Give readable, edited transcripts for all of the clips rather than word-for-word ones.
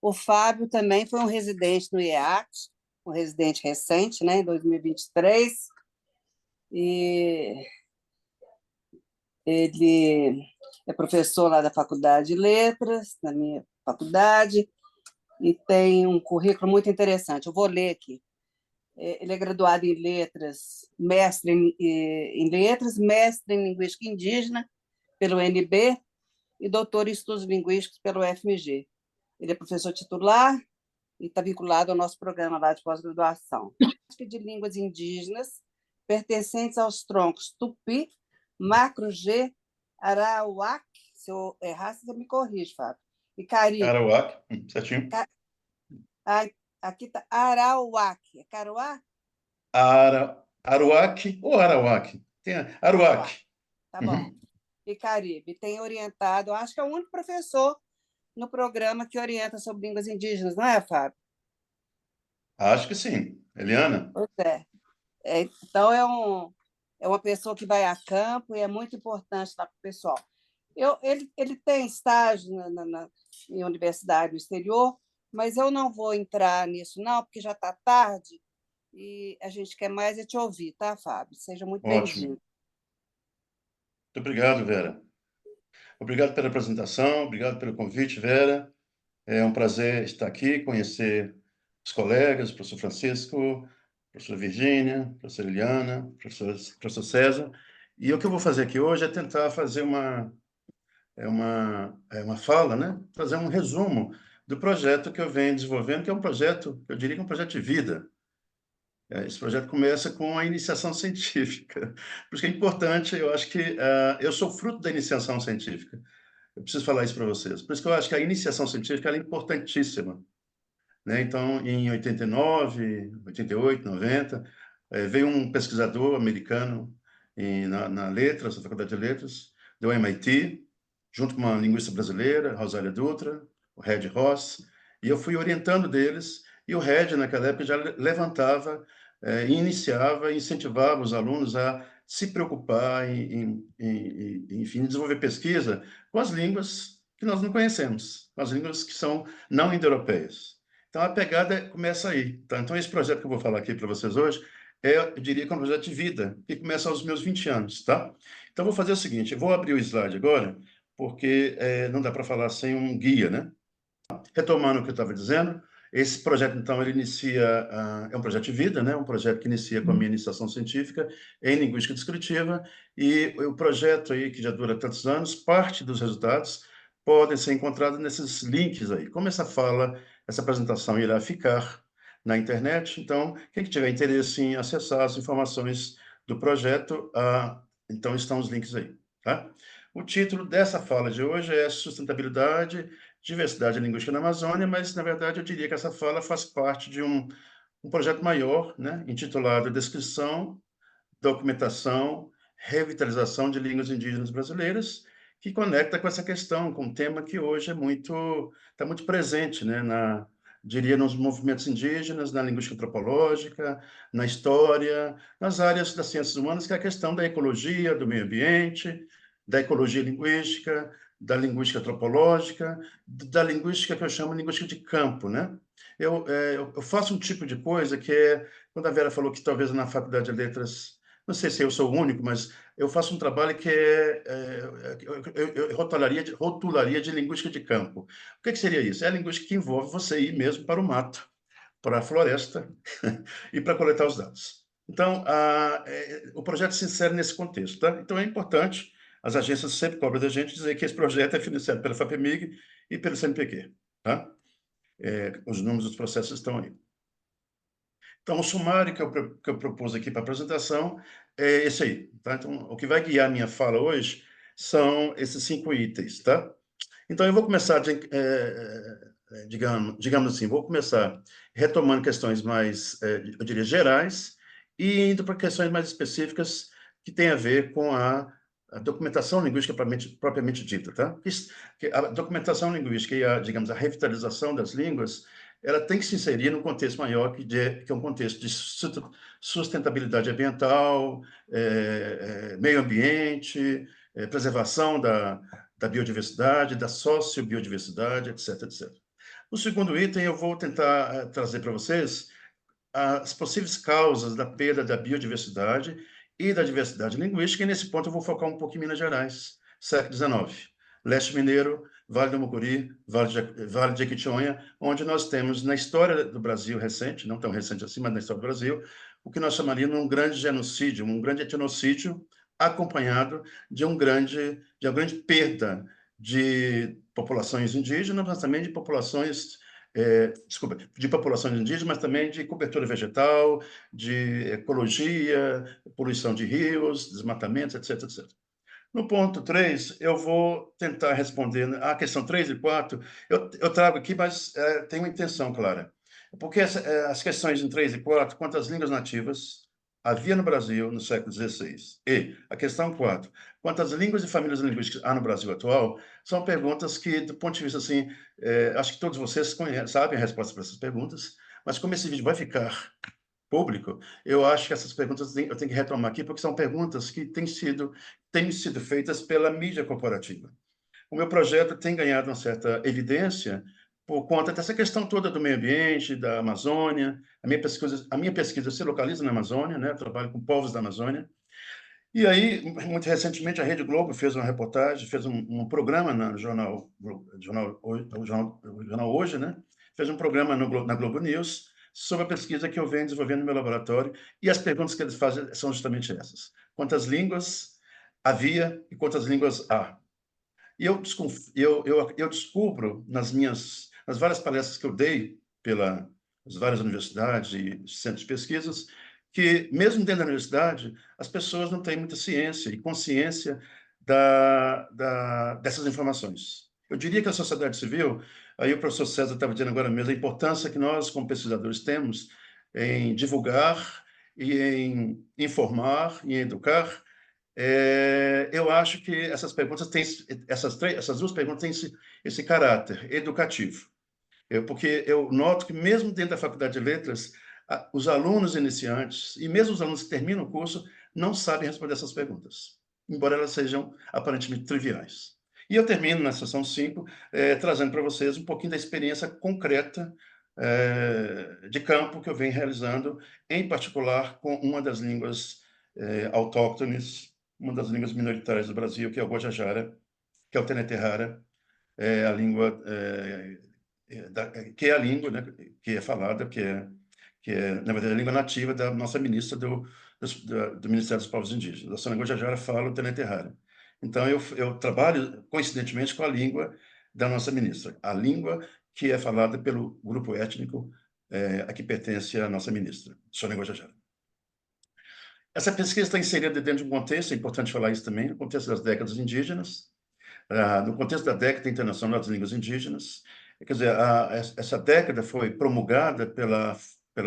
O Fábio também foi um residente no IEAC, um residente recente, né, em 2023, e ele é professor lá da Faculdade de Letras, na minha faculdade, e tem um currículo muito interessante. Eu vou ler aqui. Ele é graduado em letras, em letras, mestre em linguística indígena pelo UNB e doutor em estudos linguísticos pelo UFMG. Ele é professor titular e está vinculado ao nosso programa lá de pós-graduação. De línguas indígenas pertencentes aos troncos Tupi, Macro-G, Arawak, se eu errar, você me corrige, Fábio, e Caribe. Arawak, certinho. Aqui está Arawak. É Caruá? Arawak ou Arawak? Tem Arawak. Tá bom. E Caribe. Tem orientado, acho que é o único professor no programa que orienta sobre línguas indígenas, não é, Fábio? Acho que sim. Eliana? Pois é. Então, é uma pessoa que vai a campo e é muito importante lá para o pessoal. Ele tem estágio em universidade no exterior, mas eu não vou entrar nisso, não, porque já está tarde e a gente quer mais te ouvir, tá, Fábio? Seja muito Ótimo. bem-vindo. Muito obrigado, Vera. Obrigado pela apresentação, obrigado pelo convite, Vera. É um prazer estar aqui, conhecer os colegas, o professor Francisco, a professora Virgínia, a professora Eliana, o professor César. E o que eu vou fazer aqui hoje é tentar fazer uma fala, né? Fazer um resumo do projeto que eu venho desenvolvendo, que é um projeto, eu diria que é um projeto de vida. Esse projeto começa com a iniciação científica. Por isso que é importante, eu acho que eu sou fruto da iniciação científica. Eu preciso falar isso para vocês. Por isso que eu acho que a iniciação científica ela é importantíssima, né? Então, em 89, 88, 90, veio um pesquisador americano na Letras, na Faculdade de Letras, do MIT, junto com uma linguista brasileira, Rosália Dutra, o Red Ross, e eu fui orientando deles, e o Red, naquela época, já levantava, iniciava e incentivava os alunos a se preocupar enfim, desenvolver pesquisa com as línguas que nós não conhecemos, com as línguas que são não indo-europeias. Então, a pegada começa aí. Tá? Então, esse projeto que eu vou falar aqui para vocês hoje, eu diria que é um projeto de vida, que começa aos meus 20 anos. Tá? Então, vou fazer o seguinte, eu vou abrir o slide agora, porque não dá para falar sem um guia, né? Retomando o que eu estava dizendo, esse projeto, então, ele inicia, é um projeto de vida, né? Um projeto que inicia com a minha iniciação científica em linguística descritiva, e o projeto aí, que já dura tantos anos, parte dos resultados podem ser encontrados nesses links aí. Como essa apresentação irá ficar na internet, então, quem tiver interesse em acessar as informações do projeto, então estão os links aí, tá? O título dessa fala de hoje é Sustentabilidade, Diversidade Linguística na Amazônia, mas, na verdade, eu diria que essa fala faz parte de um projeto maior, né, intitulado Descrição, Documentação, Revitalização de Línguas Indígenas Brasileiras, que conecta com essa questão, com um tema que hoje está muito presente, né, diria, nos movimentos indígenas, na linguística antropológica, na história, nas áreas das ciências humanas, que é a questão da ecologia, do meio ambiente, da ecologia linguística, da linguística antropológica, da linguística que eu chamo de linguística de campo, né? Eu faço um tipo de coisa que é, quando a Vera falou que talvez na Faculdade de Letras, não sei se eu sou o único, mas eu faço um trabalho que eu rotularia de linguística de campo. O que seria isso? É a linguística que envolve você ir mesmo para o mato, para a floresta e para coletar os dados. Então, o projeto se insere nesse contexto, tá? Então, é importante, as agências sempre cobram da gente dizer que esse projeto é financiado pela FAPEMIG e pelo CNPq, tá? Os números dos processos estão aí. Então, o sumário que eu propus aqui para a apresentação é esse aí, tá? Então, o que vai guiar a minha fala hoje são esses 5 itens, tá? Então, eu vou começar, digamos assim, vou começar retomando questões mais, eu diria, gerais, e indo para questões mais específicas que têm a ver com a documentação linguística propriamente dita, tá? A documentação linguística e digamos, a revitalização das línguas, ela tem que se inserir num contexto maior, que é um contexto de sustentabilidade ambiental, meio ambiente, preservação da biodiversidade, da sociobiodiversidade, etc, etc. O segundo item, eu vou tentar trazer para vocês as possíveis causas da perda da biodiversidade e da diversidade linguística, e nesse ponto eu vou focar um pouco em Minas Gerais, século XIX. Leste Mineiro, Vale do Mucuri, Vale de Jequitinhonha, onde nós temos, na história do Brasil recente, não tão recente assim, mas na história do Brasil, o que nós chamaríamos de um grande genocídio, um grande etnocídio, acompanhado de uma grande perda de populações indígenas, mas também de populações desculpa, de populações indígenas, mas também de cobertura vegetal, de ecologia, poluição de rios, desmatamentos, etc, etc. No ponto 3, eu vou tentar responder a questão 3 e 4, eu trago aqui, mas tem uma intenção clara. Porque as questões em 3 e 4, quanto às línguas nativas, havia no Brasil no século XVI. E a questão 4, quanto às línguas e famílias linguísticas há no Brasil atual, são perguntas que, do ponto de vista assim, acho que todos vocês sabem a resposta para essas perguntas, mas como esse vídeo vai ficar público, eu acho que essas perguntas eu tenho que retomar aqui, porque são perguntas que têm sido feitas pela mídia corporativa. O meu projeto tem ganhado uma certa evidência por conta dessa questão toda do meio ambiente, da Amazônia. A minha pesquisa se localiza na Amazônia, né? Eu trabalho com povos da Amazônia. E aí, muito recentemente, a Rede Globo fez uma reportagem, fez um programa no jornal Hoje, né? Fez um programa na Globo News sobre a pesquisa que eu venho desenvolvendo no meu laboratório, e as perguntas que eles fazem são justamente essas. Quantas línguas havia e quantas línguas há? E eu descubro nas várias palestras que eu dei pelas várias universidades e centros de pesquisas, que mesmo dentro da universidade, as pessoas não têm muita ciência e consciência dessas informações. Eu diria que a sociedade civil, aí o professor César estava dizendo agora mesmo, a importância que nós, como pesquisadores, temos em divulgar e em informar e em educar. Eu acho que essas perguntas têm essas duas perguntas têm esse caráter educativo. Porque eu noto que mesmo dentro da Faculdade de Letras, os alunos iniciantes e mesmo os alunos que terminam o curso não sabem responder essas perguntas, embora elas sejam aparentemente triviais. E eu termino na sessão 5, trazendo para vocês um pouquinho da experiência concreta de campo que eu venho realizando, em particular com uma das línguas autóctones, uma das línguas minoritárias do Brasil, que é o Guajajara, que é o Tenete Rara, a língua que é a língua, né, que é falada, que é, na verdade, a língua nativa da nossa ministra do Ministério dos Povos Indígenas. A Sônia Guajajara fala o Tenete Rara. Então, eu trabalho, coincidentemente, com a língua da nossa ministra, a língua que é falada pelo grupo étnico a que pertence a nossa ministra, Sônia Guajajara. Essa pesquisa está inserida dentro de um contexto, é importante falar isso também, no contexto das décadas indígenas, no contexto da década internacional das línguas indígenas. Quer dizer, essa década foi promulgada pela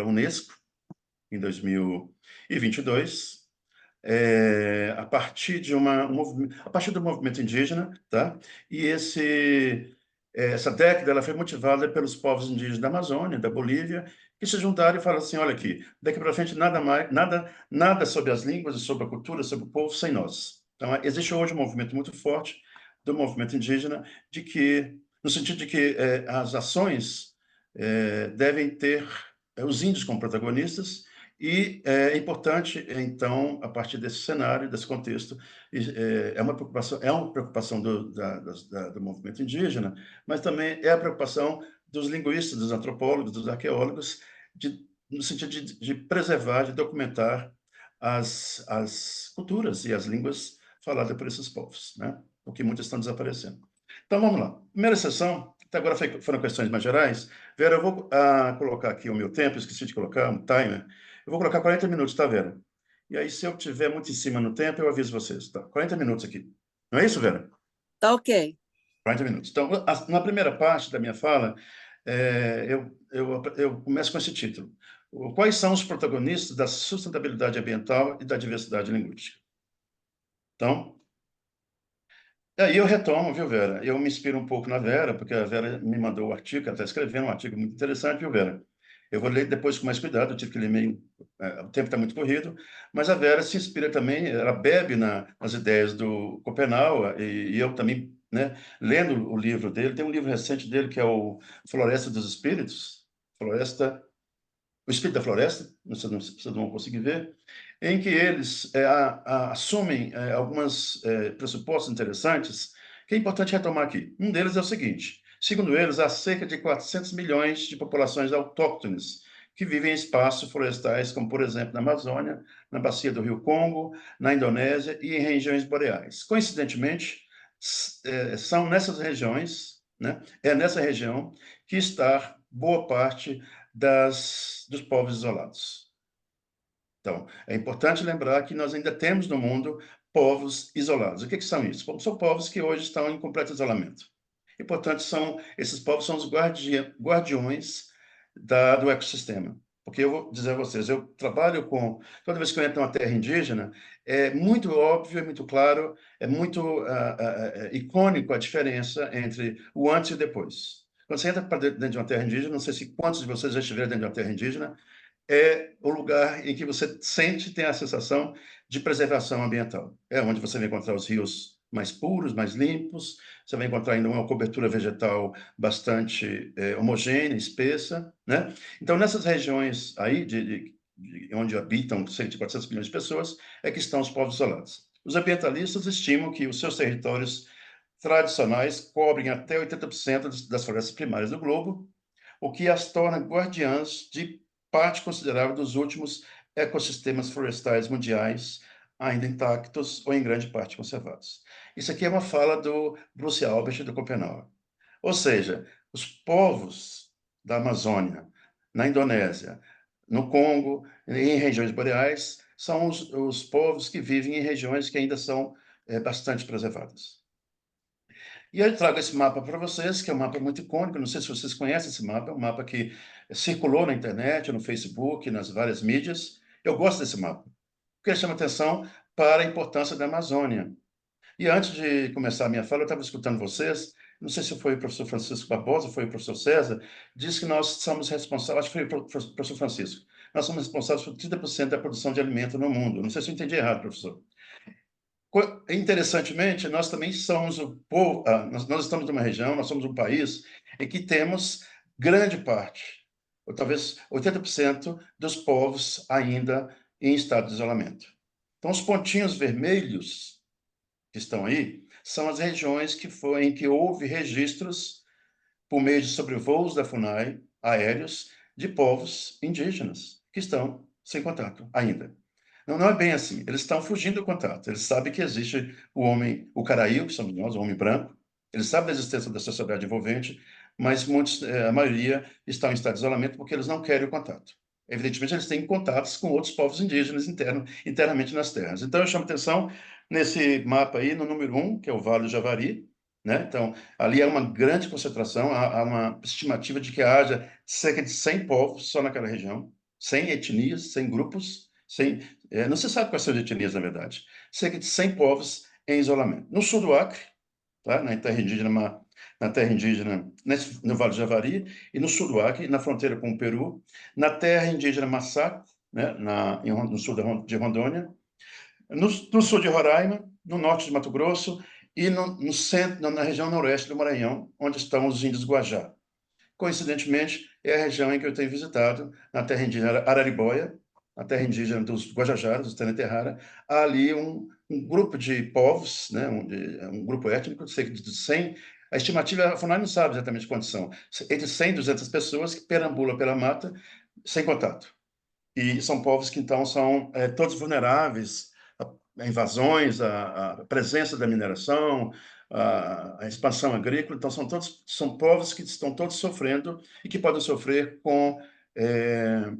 Unesco em 2022, a partir a partir do movimento indígena, tá? E essa década ela foi motivada pelos povos indígenas da Amazônia, da Bolívia, que se juntaram e falaram assim: olha aqui, daqui para frente nada sobre as línguas, sobre a cultura, sobre o povo sem nós. Então existe hoje um movimento muito forte do movimento indígena no sentido de que as ações devem ter os índios como protagonistas. E é importante, então, a partir desse cenário, desse contexto, é uma preocupação do movimento indígena, mas também é a preocupação dos linguistas, dos antropólogos, dos arqueólogos, no sentido de preservar, de documentar as culturas e as línguas faladas por esses povos, né? Porque muitas estão desaparecendo. Então, vamos lá. Primeira sessão, até agora foram questões mais gerais. Vera, eu vou colocar aqui o meu tempo, esqueci de colocar um timer. Eu vou colocar 40 minutos, tá, Vera? E aí, se eu estiver muito em cima no tempo, eu aviso vocês. Tá, 40 minutos aqui. Não é isso, Vera? Tá ok. 40 minutos. Então, na primeira parte da minha fala, eu começo com esse título. Quais são os protagonistas da sustentabilidade ambiental e da diversidade linguística? Então, aí eu retomo, viu, Vera? Eu me inspiro um pouco na Vera, porque a Vera me mandou o artigo, ela está escrevendo um artigo muito interessante, viu, Vera? Eu vou ler depois com mais cuidado, eu tive que ler meio... o tempo está muito corrido, mas a Vera se inspira também, ela bebe nas ideias do Schopenhauer, e eu também né, lendo o livro dele, tem um livro recente dele que é o Floresta dos Espíritos, o Espírito da Floresta, vocês não vão conseguir ver, em que eles assumem alguns pressupostos interessantes que é importante retomar aqui. Um deles é o seguinte: segundo eles, há cerca de 400 milhões de populações autóctones que vivem em espaços florestais, como, por exemplo, na Amazônia, na bacia do Rio Congo, na Indonésia e em regiões boreais. Coincidentemente, são nessas regiões, né, é nessa região que está boa parte dos povos isolados. Então, é importante lembrar que nós ainda temos no mundo povos isolados. O que são isso? São povos que hoje estão em completo isolamento. E, portanto, esses povos são os guardiões do ecossistema. Porque eu vou dizer a vocês, eu trabalho com... Toda vez que eu entro numa terra indígena, é muito óbvio, é muito claro, é muito icônico a diferença entre o antes e o depois. Quando você entra dentro de uma terra indígena, não sei se quantos de vocês já estiveram dentro de uma terra indígena, é o lugar em que você tem a sensação de preservação ambiental. É onde você vai encontrar os rios mais puros, mais limpos, você vai encontrar ainda uma cobertura vegetal bastante homogênea, espessa, né? Então, nessas regiões aí, onde habitam cerca de 400 milhões de pessoas, é que estão os povos isolados. Os ambientalistas estimam que os seus territórios tradicionais cobrem até 80% das florestas primárias do globo, o que as torna guardiãs de parte considerável dos últimos ecossistemas florestais mundiais, ainda intactos ou em grande parte conservados. Isso aqui é uma fala do Bruce Albert de Copenhague. Ou seja, os povos da Amazônia, na Indonésia, no Congo, em regiões boreais, são os povos que vivem em regiões que ainda são bastante preservadas. E eu trago esse mapa para vocês, que é um mapa muito icônico, não sei se vocês conhecem esse mapa, é um mapa que circulou na internet, no Facebook, nas várias mídias. Eu gosto desse mapa, porque ele chama atenção para a importância da Amazônia. E antes de começar a minha fala, eu estava escutando vocês, não sei se foi o professor Francisco Barbosa, foi o professor César, disse que nós somos responsáveis, acho que foi o professor Francisco, nós somos responsáveis por 30% da produção de alimento no mundo. Não sei se eu entendi errado, professor. Interessantemente, nós também somos o povo, nós estamos numa região, nós somos um país em que temos grande parte, ou talvez 80% dos povos ainda em estado de isolamento. Então, os pontinhos vermelhos que estão aí são as regiões em que houve registros, por meio de sobrevoos da FUNAI, aéreos, de povos indígenas que estão sem contato ainda. Não é bem assim. Eles estão fugindo do contato. Eles sabem que existe o homem, o caraí, que somos nós, o homem branco. Eles sabem da existência da sociedade envolvente, mas muitos, a maioria, estão em estado de isolamento porque eles não querem o contato. Evidentemente, eles têm contatos com outros povos indígenas internamente nas terras. Então, eu chamo atenção nesse mapa aí, no número 1, que é o Vale do Javari, né? Então, ali é uma grande concentração, há uma estimativa de que haja cerca de 100 povos só naquela região, 100 etnias, 100 grupos, 100 não se sabe quais são as etnias, na verdade. Cerca de 100 povos em isolamento. No sul do Acre, tá? Na terra indígena no Vale do Javari, e no sul do Acre, na fronteira com o Peru, na terra indígena Massaco, né? No sul de Rondônia, no sul de Roraima, no norte de Mato Grosso e no centro, na região noroeste do Maranhão, onde estão os índios Guajá. Coincidentemente, é a região em que eu tenho visitado, na terra indígena Araribóia, a terra indígena dos Guajajaras, dos Tenente-Rara, há ali um grupo de povos, né, um grupo étnico de cerca de 100, a estimativa, a FUNAI não sabe exatamente quantos são, entre 100 e 200 pessoas que perambulam pela mata sem contato. E são povos que, então, são todos vulneráveis a invasões, a presença da mineração, a expansão agrícola. Então, são povos que estão todos sofrendo e que podem sofrer com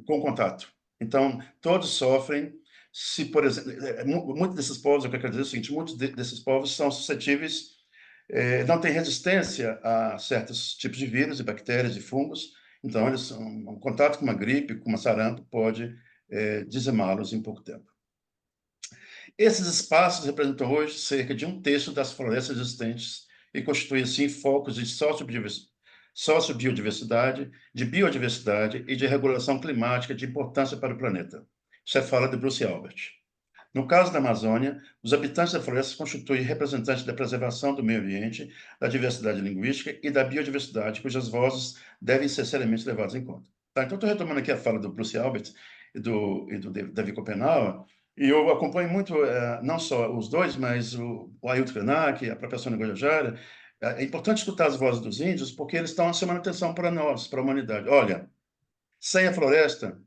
contato. Então, todos sofrem se, por exemplo, muitos desses povos, eu quero dizer o seguinte, muitos desses povos são suscetíveis, não têm resistência a certos tipos de vírus e bactérias e fungos, então um contato com uma gripe, com uma sarampo, pode dizimá-los em pouco tempo. Esses espaços representam hoje cerca de 1/3 das florestas existentes e constituem, assim, focos de sociobiodiversidade, de biodiversidade e de regulação climática de importância para o planeta. Isso é fala de Bruce Albert. No caso da Amazônia, os habitantes da floresta constituem representantes da preservação do meio ambiente, da diversidade linguística e da biodiversidade, cujas vozes devem ser seriamente levadas em conta. Tá, então, estou retomando aqui a fala do Bruce Albert e do David Copenau, e eu acompanho muito, não só os dois, mas o Ailton Krenak, a própria Sônia Guajajara. É importante escutar as vozes dos índios, porque eles estão chamando atenção para nós, para a humanidade. Olha, sem a floresta,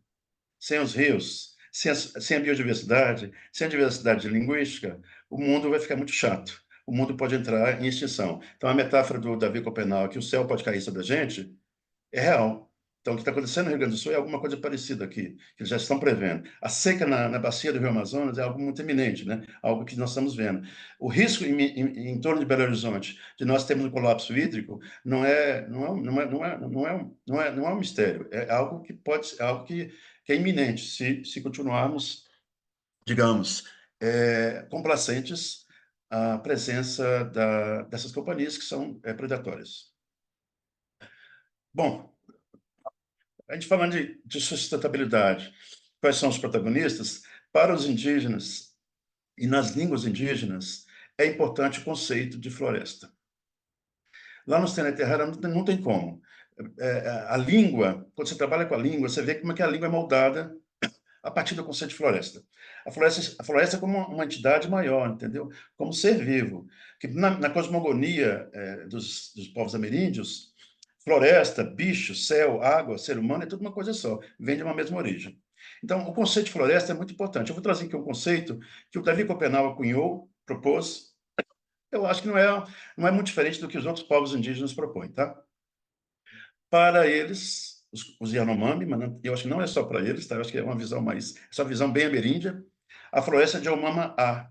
sem os rios, sem a biodiversidade, sem a diversidade linguística, o mundo vai ficar muito chato. O mundo pode entrar em extinção. Então, a metáfora do Davi Copenau, que o céu pode cair sobre a gente, é real. Então, o que está acontecendo no Rio Grande do Sul é alguma coisa parecida aqui, que eles já estão prevendo. A seca na bacia do Rio Amazonas é algo muito iminente, né? Algo que nós estamos vendo. O risco em torno de Belo Horizonte de nós termos um colapso hídrico não é um mistério. É algo que é iminente se continuarmos, digamos, complacentes à presença dessas companhias que são predatórias. Bom, a gente falando de sustentabilidade, quais são os protagonistas? Para os indígenas e nas línguas indígenas, é importante o conceito de floresta. Lá nos Tênia Terra não tem como. A língua, quando você trabalha com a língua, você vê como é que a língua é moldada a partir do conceito de floresta. A floresta é como uma entidade maior, entendeu? Como ser vivo. Que na cosmogonia dos povos ameríndios, floresta, bicho, céu, água, ser humano é tudo uma coisa só, vem de uma mesma origem. Então, o conceito de floresta é muito importante. Eu vou trazer aqui um conceito que o Davi Copenau cunhou, propôs. Eu acho que não é muito diferente do que os outros povos indígenas propõem, tá? Para eles, os Yanomami, mas eu acho que não é só para eles, tá? Eu acho que é uma visão essa visão bem ameríndia, a floresta é de Omama-A.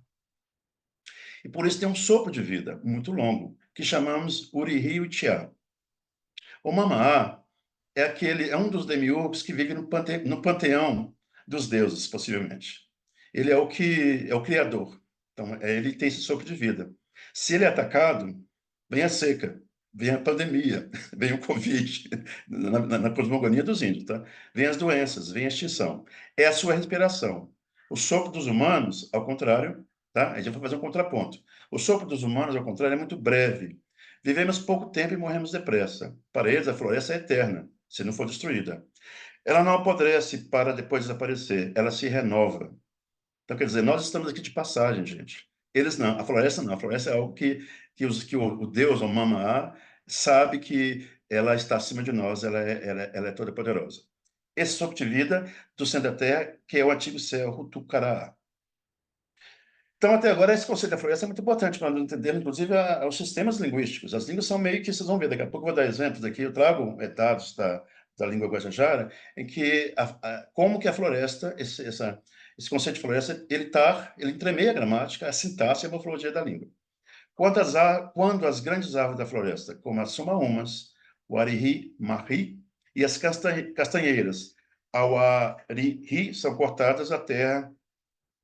E por isso tem um sopro de vida muito longo, que chamamos Uri-Rio-Tiá. Omama-A é um dos demiurgos que vive no panteão dos deuses, possivelmente. Ele é o criador. Então, ele tem esse sopro de vida. Se ele é atacado, vem a seca, vem a pandemia, vem o Covid, na cosmogonia dos índios, tá? Vem as doenças, vem a extinção. É a sua respiração. O sopro dos humanos, ao contrário, tá? A gente vai fazer um contraponto. O sopro dos humanos, ao contrário, é muito breve. Vivemos pouco tempo e morremos depressa. Para eles, a floresta é eterna, se não for destruída. Ela não apodrece para depois desaparecer, ela se renova. Então, quer dizer, nós estamos aqui de passagem, gente. Eles não, a floresta não. A floresta é algo que o Deus, ou Mama, sabe que ela está acima de nós, ela é toda poderosa. Esse sopro de vida do centro da Terra, que é o antigo céu, Rutucará. Então, até agora, esse conceito da floresta é muito importante para nós entendermos, inclusive, os sistemas linguísticos. As línguas são meio que, vocês vão ver, daqui a pouco eu vou dar exemplos aqui, eu trago dados da língua guajajara, em que, como que a floresta, esse conceito de floresta, ele entremeia a gramática, a sintaxe e a morfologia da língua. Quando as grandes árvores da floresta, como as sumaúmas, o ariri, marri, e as castanheiras, ao ariri, são cortadas, a terra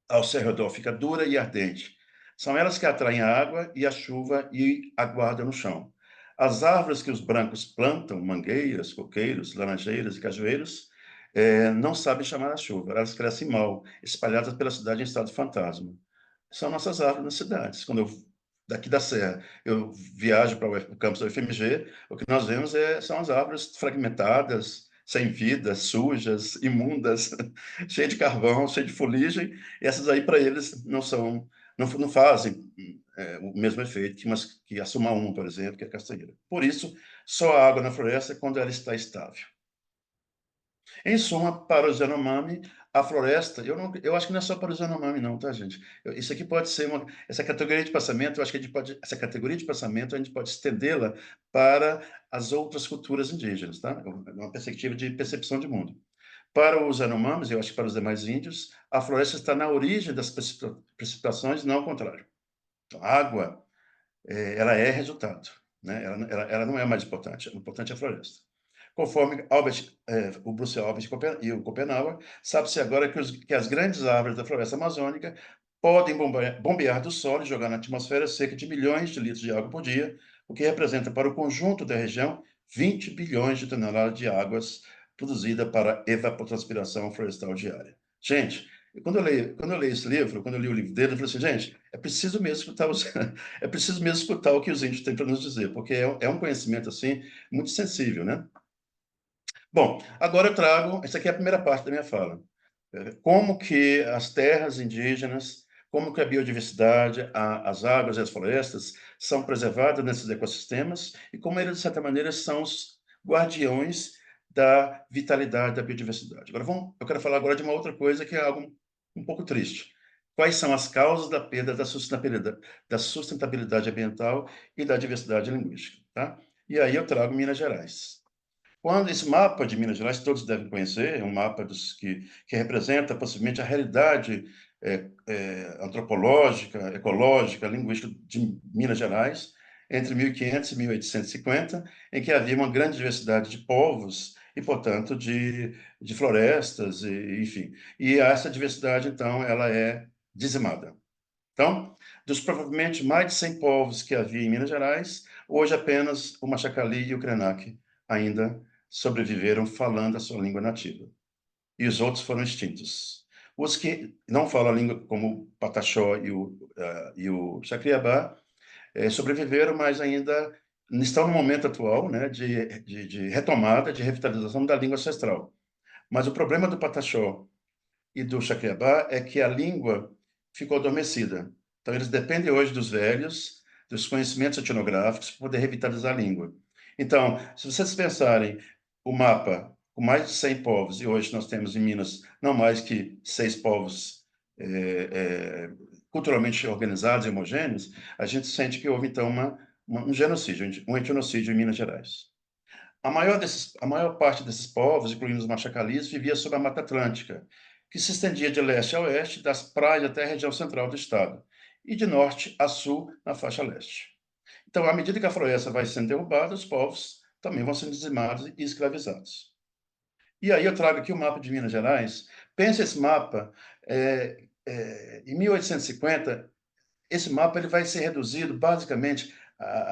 ao seu redor fica dura e ardente. São elas que atraem a água e a chuva e aguardam no chão. As árvores que os brancos plantam, mangueiras, coqueiros, laranjeiras e cajueiros, não sabem chamar a chuva. Elas crescem mal, espalhadas pela cidade em estado de fantasma. São nossas árvores nas cidades. Quando daqui da Serra, eu viajo para o campus da UFMG, o que nós vemos são as árvores fragmentadas, sem vida, sujas, imundas, cheias de carvão, cheias de fuligem, e essas aí para eles não fazem o mesmo efeito que a Suma 1, por exemplo, que é a castanheira. Por isso, só há água na floresta quando ela está estável. Em suma, para os Yanomami, a floresta, eu acho que não é só para os Yanomami não, tá, gente? Isso aqui pode ser essa categoria de pensamento, eu acho que essa categoria de pensamento, a gente pode estendê-la para as outras culturas indígenas, tá? Uma perspectiva de percepção de mundo. Para os Yanomamis, eu acho que para os demais índios, a floresta está na origem das precipitações, não ao contrário. Então, a água, ela é resultado, né? Ela não é mais importante, o importante é a floresta. Conforme o Bruce Albert e o Copenau, sabe-se agora que as grandes árvores da floresta amazônica podem bombear do solo e jogar na atmosfera cerca de milhões de litros de água por dia, o que representa para o conjunto da região 20 bilhões de toneladas de águas produzida para evapotranspiração florestal diária. Gente, Quando eu leio esse livro, quando eu li o livro dele, eu falei assim, gente, é preciso mesmo escutar é preciso mesmo escutar o que os índios têm para nos dizer, porque é um conhecimento assim muito sensível, né? Bom, agora eu trago, essa aqui é a primeira parte da minha fala. Como que as terras indígenas, como que a biodiversidade, as águas e as florestas são preservadas nesses ecossistemas e como eles, de certa maneira, são os guardiões da vitalidade da biodiversidade. Eu quero falar agora de uma outra coisa que é algo um pouco triste. Quais são as causas da perda da sustentabilidade ambiental e da diversidade linguística, tá? E aí eu trago Minas Gerais. Quando esse mapa de Minas Gerais, todos devem conhecer, é um mapa que representa possivelmente a realidade antropológica, ecológica, linguística de Minas Gerais, entre 1500 e 1850, em que havia uma grande diversidade de povos e, portanto, de florestas, enfim. E essa diversidade, então, ela é dizimada. Então, dos provavelmente mais de 100 povos que havia em Minas Gerais, hoje apenas o Machacali e o Krenak ainda sobreviveram falando a sua língua nativa. E os outros foram extintos. Os que não falam a língua, como o Pataxó e o Chacriabá, sobreviveram, mas ainda estão no momento atual, né, de retomada, de revitalização da língua ancestral. Mas o problema do Pataxó e do Chacriabá é que a língua ficou adormecida. Então, eles dependem hoje dos velhos, dos conhecimentos etnográficos, para poder revitalizar a língua. Então, se vocês pensarem o mapa com mais de 100 povos, e hoje nós temos em Minas não mais que 6 povos culturalmente organizados e homogêneos, a gente sente que houve, então, um genocídio, um etnocídio em Minas Gerais. A maior parte desses povos, incluindo os machacalis, vivia sob a Mata Atlântica, que se estendia de leste a oeste, das praias até a região central do estado, e de norte a sul, na faixa leste. Então, à medida que a floresta vai sendo derrubada, os povos também vão sendo dizimados e escravizados. E aí eu trago aqui o mapa de Minas Gerais. Pense esse mapa, em 1850, esse mapa ele vai ser reduzido basicamente,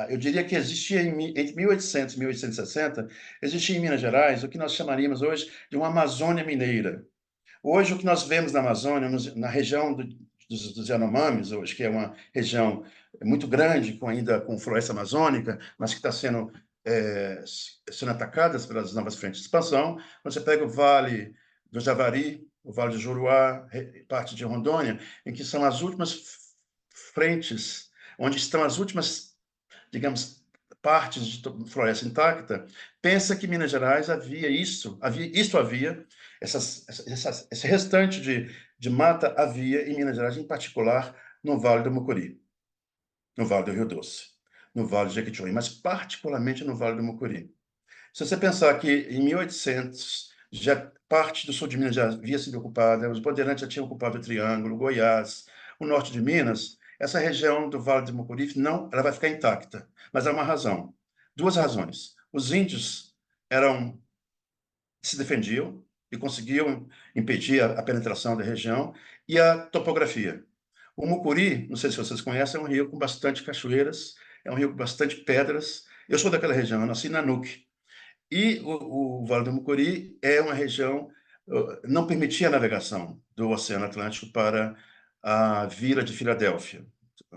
eu diria que existia entre 1800 e 1860, existia em Minas Gerais o que nós chamaríamos hoje de uma Amazônia mineira. Hoje o que nós vemos na Amazônia, na região dos Yanomamis, hoje, que é uma região muito grande, ainda com floresta amazônica, mas que está sendo atacada pelas novas frentes de expansão. Você pega o Vale do Javari, o Vale de Juruá, parte de Rondônia, em que são as últimas frentes, onde estão as últimas, digamos, partes de floresta intacta. Pensa que em Minas Gerais esse restante de mata havia em Minas Gerais, em particular no Vale do Mucuri, no Vale do Rio Doce, no Vale de Jequitinhonha, mas particularmente no Vale do Mucuri. Se você pensar que em 1800 já parte do sul de Minas já havia sido ocupada, os bandeirantes já tinham ocupado o Triângulo, Goiás, o norte de Minas, essa região do Vale do Mucuri não, ela vai ficar intacta, mas há uma razão, duas razões. Os índios se defendiam e conseguiam impedir a penetração da região, e a topografia. O Mucuri, não sei se vocês conhecem, é um rio com bastante cachoeiras, é um rio com bastante pedras. Eu sou daquela região, eu nasci na Nuque. E o Vale do Mucuri é uma região, não permitia a navegação do Oceano Atlântico para a Vila de Filadélfia.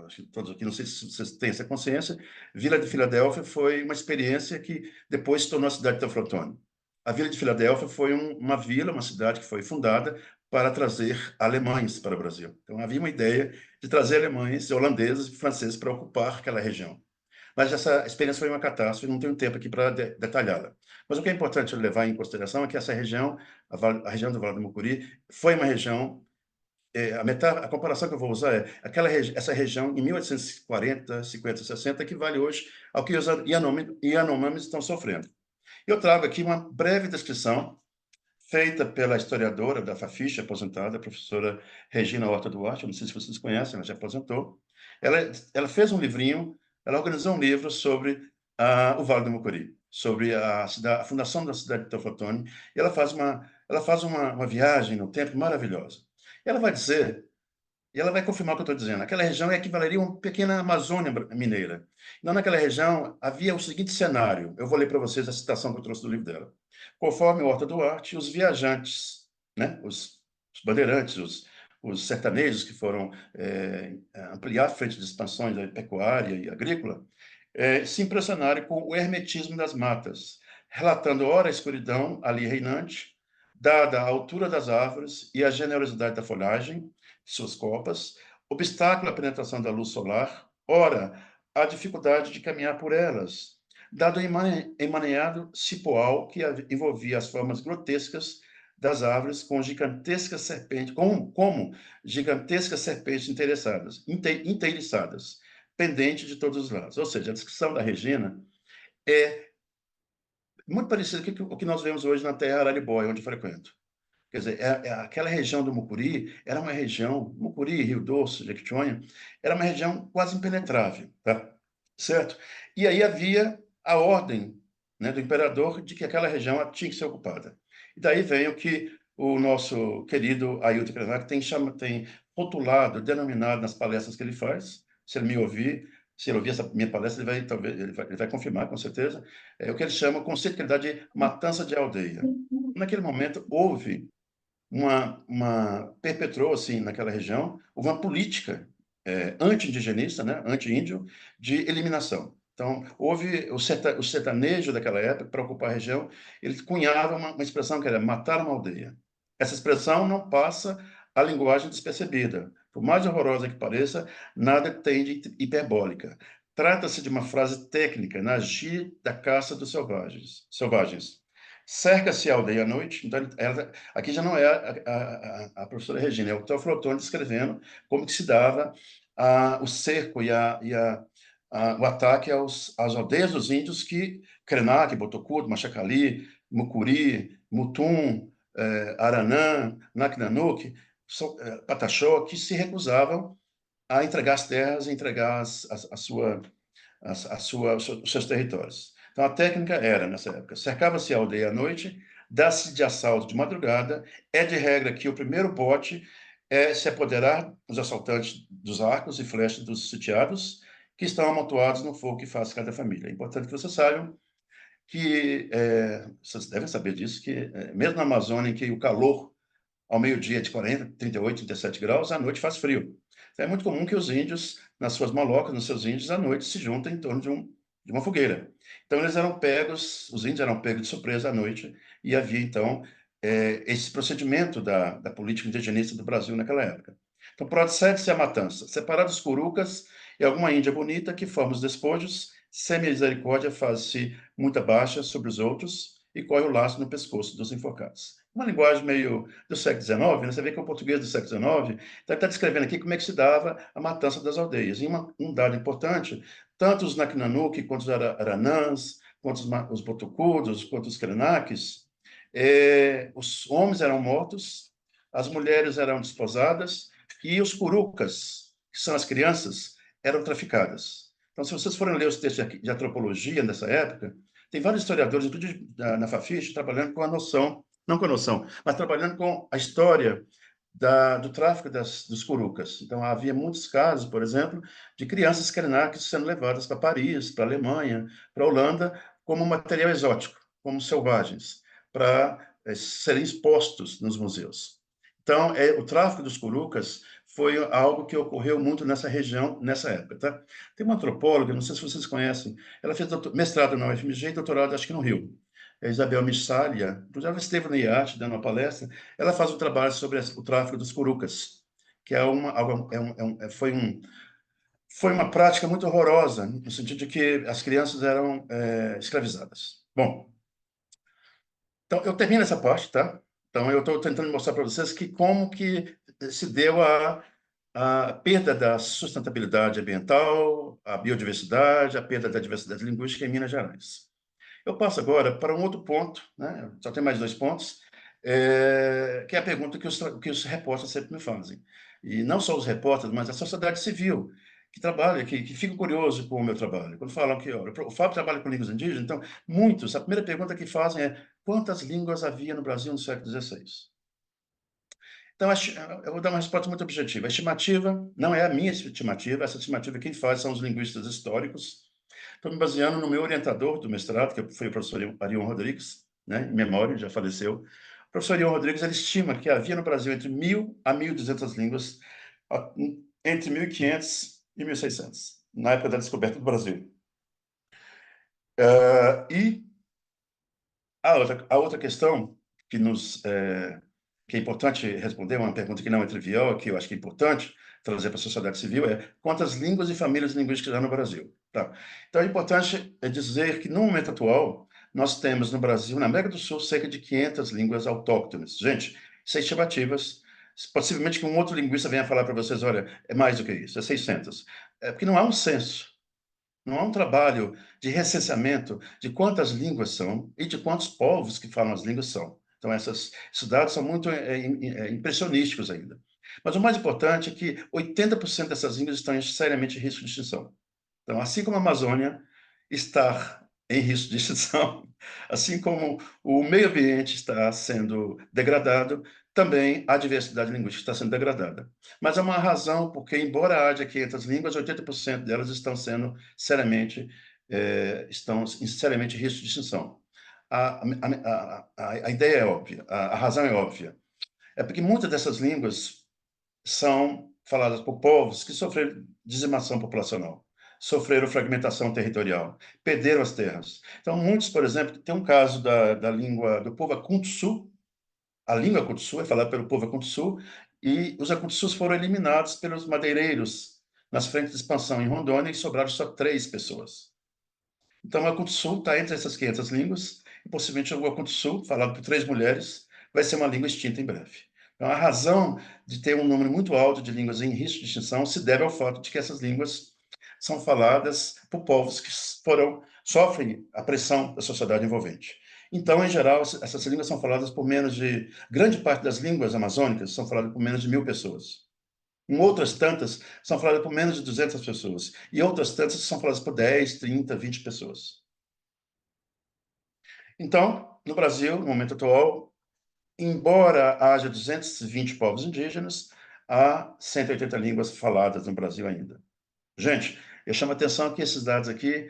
Acho que todos aqui, não sei se vocês têm essa consciência, Vila de Filadélfia foi uma experiência que depois se tornou a cidade de Teoflotone. A Vila de Filadélfia foi uma vila, uma cidade que foi fundada para trazer alemães para o Brasil. Então havia uma ideia de trazer alemães, holandeses e franceses para ocupar aquela região. Mas essa experiência foi uma catástrofe, não tenho tempo aqui para detalhá-la. Mas o que é importante levar em consideração é que essa região, a região do Vale do Mucuri, foi uma região, a comparação que eu vou usar é essa região em 1840, 50, 60, que vale hoje ao que os Yanomamis estão sofrendo. Eu trago aqui uma breve descrição feita pela historiadora da Fafiche, aposentada, a professora Regina Horta Duarte, não sei se vocês conhecem, ela já aposentou. Ela fez um livrinho, ela organizou um livro sobre o Vale do Mucuri, sobre a fundação da cidade de Teoflotone, e ela faz uma viagem no tempo maravilhosa. E ela vai dizer, e ela vai confirmar o que eu estou dizendo, aquela região equivaleria a uma pequena Amazônia mineira. Então, naquela região, havia o seguinte cenário, eu vou ler para vocês a citação que eu trouxe do livro dela. Conforme Horta Duarte, os viajantes, né, os bandeirantes, os sertanejos que foram ampliar a frente de expansões da pecuária e agrícola, se impressionarem com o hermetismo das matas, relatando ora a escuridão ali reinante, dada a altura das árvores e a generosidade da folhagem, suas copas, obstáculo à penetração da luz solar, ora a dificuldade de caminhar por elas, dado o emaranhado cipoal que envolvia as formas grotescas das árvores com gigantescas serpentes, como gigantescas serpentes inteiriçadas, pendentes de todos os lados. Ou seja, a descrição da Regina é muito parecida com o que nós vemos hoje na Terra Araribóia, onde eu frequento. Quer dizer, aquela região do Mucuri era uma região, Mucuri, Rio Doce, Jequitinhonha, era uma região quase impenetrável, tá? Certo? E aí havia a ordem, né, do imperador de que aquela região tinha que ser ocupada. E daí vem o que o nosso querido Ailton Krenak tem rotulado, denominado nas palestras que ele faz. Se ele me ouvir, se ele ouvir essa minha palestra, ele vai confirmar, com certeza, o que ele chama o conceito que ele dá de matança de aldeia. Naquele momento, houve perpetrou, assim, naquela região, uma política anti-indigenista, né, anti-índio, de eliminação. Então, houve o sertanejo daquela época, para ocupar a região, ele cunhava uma expressão que era matar uma aldeia. Essa expressão não passa a linguagem despercebida. Por mais horrorosa que pareça, nada tem de hiperbólica. Trata-se de uma frase técnica na gíria da caça dos selvagens. Cerca-se a aldeia à noite, então aqui já não é a professora Regina, é o Teoflotone descrevendo como que se dava o cerco e o ataque às aldeias dos índios que Krenak, Botocudo, Machacali, Mucuri, Mutum, Aranã, Naknanuk, Pataxó, que se recusavam a entregar as terras, a entregar os seus territórios. Então, a técnica era, nessa época, cercava-se a aldeia à noite, dá-se de assalto de madrugada, é de regra que o primeiro bote é se apoderar dos assaltantes dos arcos e flechas dos sitiados, que estão amontoados no fogo que faz cada família. É importante que vocês saibam que, vocês devem saber disso, que mesmo na Amazônia, em que o calor ao meio-dia de 40, 38, 37 graus, à noite faz frio. Então, é muito comum que os índios, nas suas malocas, nos seus índios, à noite se juntem em torno de uma fogueira. Então, os índios eram pegos de surpresa à noite, e havia, então, esse procedimento da política indigenista do Brasil naquela época. Então, procede-se a matança, separar dos curucas e alguma índia bonita que forma os despojos, sem misericórdia faz-se muita baixa sobre os outros e corre o laço no pescoço dos enforcados. Uma linguagem meio do século XIX, né? Você vê que é o português do século XIX, então ele está descrevendo aqui como é que se dava a matança das aldeias. E um dado importante, tanto os Naknanuk, quanto os Aranãs, quanto os Botocudos, quanto os Krenaks, os homens eram mortos, as mulheres eram desposadas, e os curucas, que são as crianças, eram traficadas. Então, se vocês forem ler os textos de antropologia dessa época, tem vários historiadores, inclusive na Fafiche, trabalhando com a noção, não com a noção, mas trabalhando com a história do tráfico dos curucas. Então, havia muitos casos, por exemplo, de crianças Krenaks sendo levadas para Paris, para a Alemanha, para a Holanda, como material exótico, como selvagens, para serem expostos nos museus. Então, o tráfico dos curucas foi algo que ocorreu muito nessa região, nessa época. Tá? Tem uma antropóloga, não sei se vocês conhecem, ela fez mestrado na UFMG e doutorado, acho que no Rio. É Isabel Missalia, inclusive ela esteve no IAT dando uma palestra, ela faz um trabalho sobre o tráfico dos curucas, que foi uma prática muito horrorosa, no sentido de que as crianças eram escravizadas. Bom, então eu termino essa parte, tá? Então eu estou tentando mostrar para vocês como que se deu a perda da sustentabilidade ambiental, a biodiversidade, a perda da diversidade linguística em Minas Gerais. Eu passo agora para um outro ponto, né? Só tem mais 2 pontos, que é a pergunta que os repórteres sempre me fazem. E não só os repórteres, mas a sociedade civil, que trabalha, que fica curioso com o meu trabalho. Quando falam que o Fábio trabalha com línguas indígenas, então, muitos, a primeira pergunta que fazem é quantas línguas havia no Brasil no século XVI? Então, eu vou dar uma resposta muito objetiva. A estimativa não é a minha estimativa, essa estimativa quem faz são os linguistas históricos. Estou me baseando no meu orientador do mestrado, que foi o professor Arion Rodrigues, né, em memória, já faleceu, O professor Ion Rodrigues ele estima que havia no Brasil entre 1.000 a 1.200 línguas entre 1500 e 1600, na época da descoberta do Brasil. E a outra questão que é importante responder, uma pergunta que não é trivial, que eu acho que é importante trazer para a sociedade civil, é quantas línguas e famílias linguísticas há no Brasil? Tá. Então, é importante dizer que, no momento atual, nós temos no Brasil, na América do Sul, cerca de 500 línguas autóctones. Gente, isso é estimativas. Possivelmente que um outro linguista venha falar para vocês, olha, é mais do que isso, é 600. É porque não há um censo. Não há um trabalho de recenseamento de quantas línguas são e de quantos povos que falam as línguas são. Então, esses dados são muito impressionísticos ainda. Mas o mais importante é que 80% dessas línguas estão seriamente em risco de extinção. Então, assim como a Amazônia está em risco de extinção, assim como o meio ambiente está sendo degradado, também a diversidade linguística está sendo degradada. Mas há uma razão porque, embora haja 500 línguas, 80% delas estão sendo estão em seriamente risco de extinção. A ideia é óbvia, a razão é óbvia. É porque muitas dessas línguas são faladas por povos que sofreram dizimação populacional, sofreram fragmentação territorial, perderam as terras. Então, muitos, por exemplo, tem um caso da língua do povo Akuntsu. A língua Akuntsu é falada pelo povo Akuntsu e os Akuntsus foram eliminados pelos madeireiros nas frentes de expansão em Rondônia e sobraram só 3 pessoas. Então, o Akuntsu está entre essas 500 línguas e possivelmente o Akuntsu, falado por 3 mulheres, vai ser uma língua extinta em breve. Então, a razão de ter um número muito alto de línguas em risco de extinção se deve ao fato de que essas línguas são faladas por povos que sofrem a pressão da sociedade envolvente. Então, em geral, essas línguas são faladas por menos de... Grande parte das línguas amazônicas são faladas por menos de 1.000 pessoas. Outras tantas são faladas por menos de 200 pessoas. E outras tantas são faladas por 10, 30, 20 pessoas. Então, no Brasil, no momento atual, embora haja 220 povos indígenas, há 180 línguas faladas no Brasil ainda. Gente, eu chamo a atenção que esses dados aqui,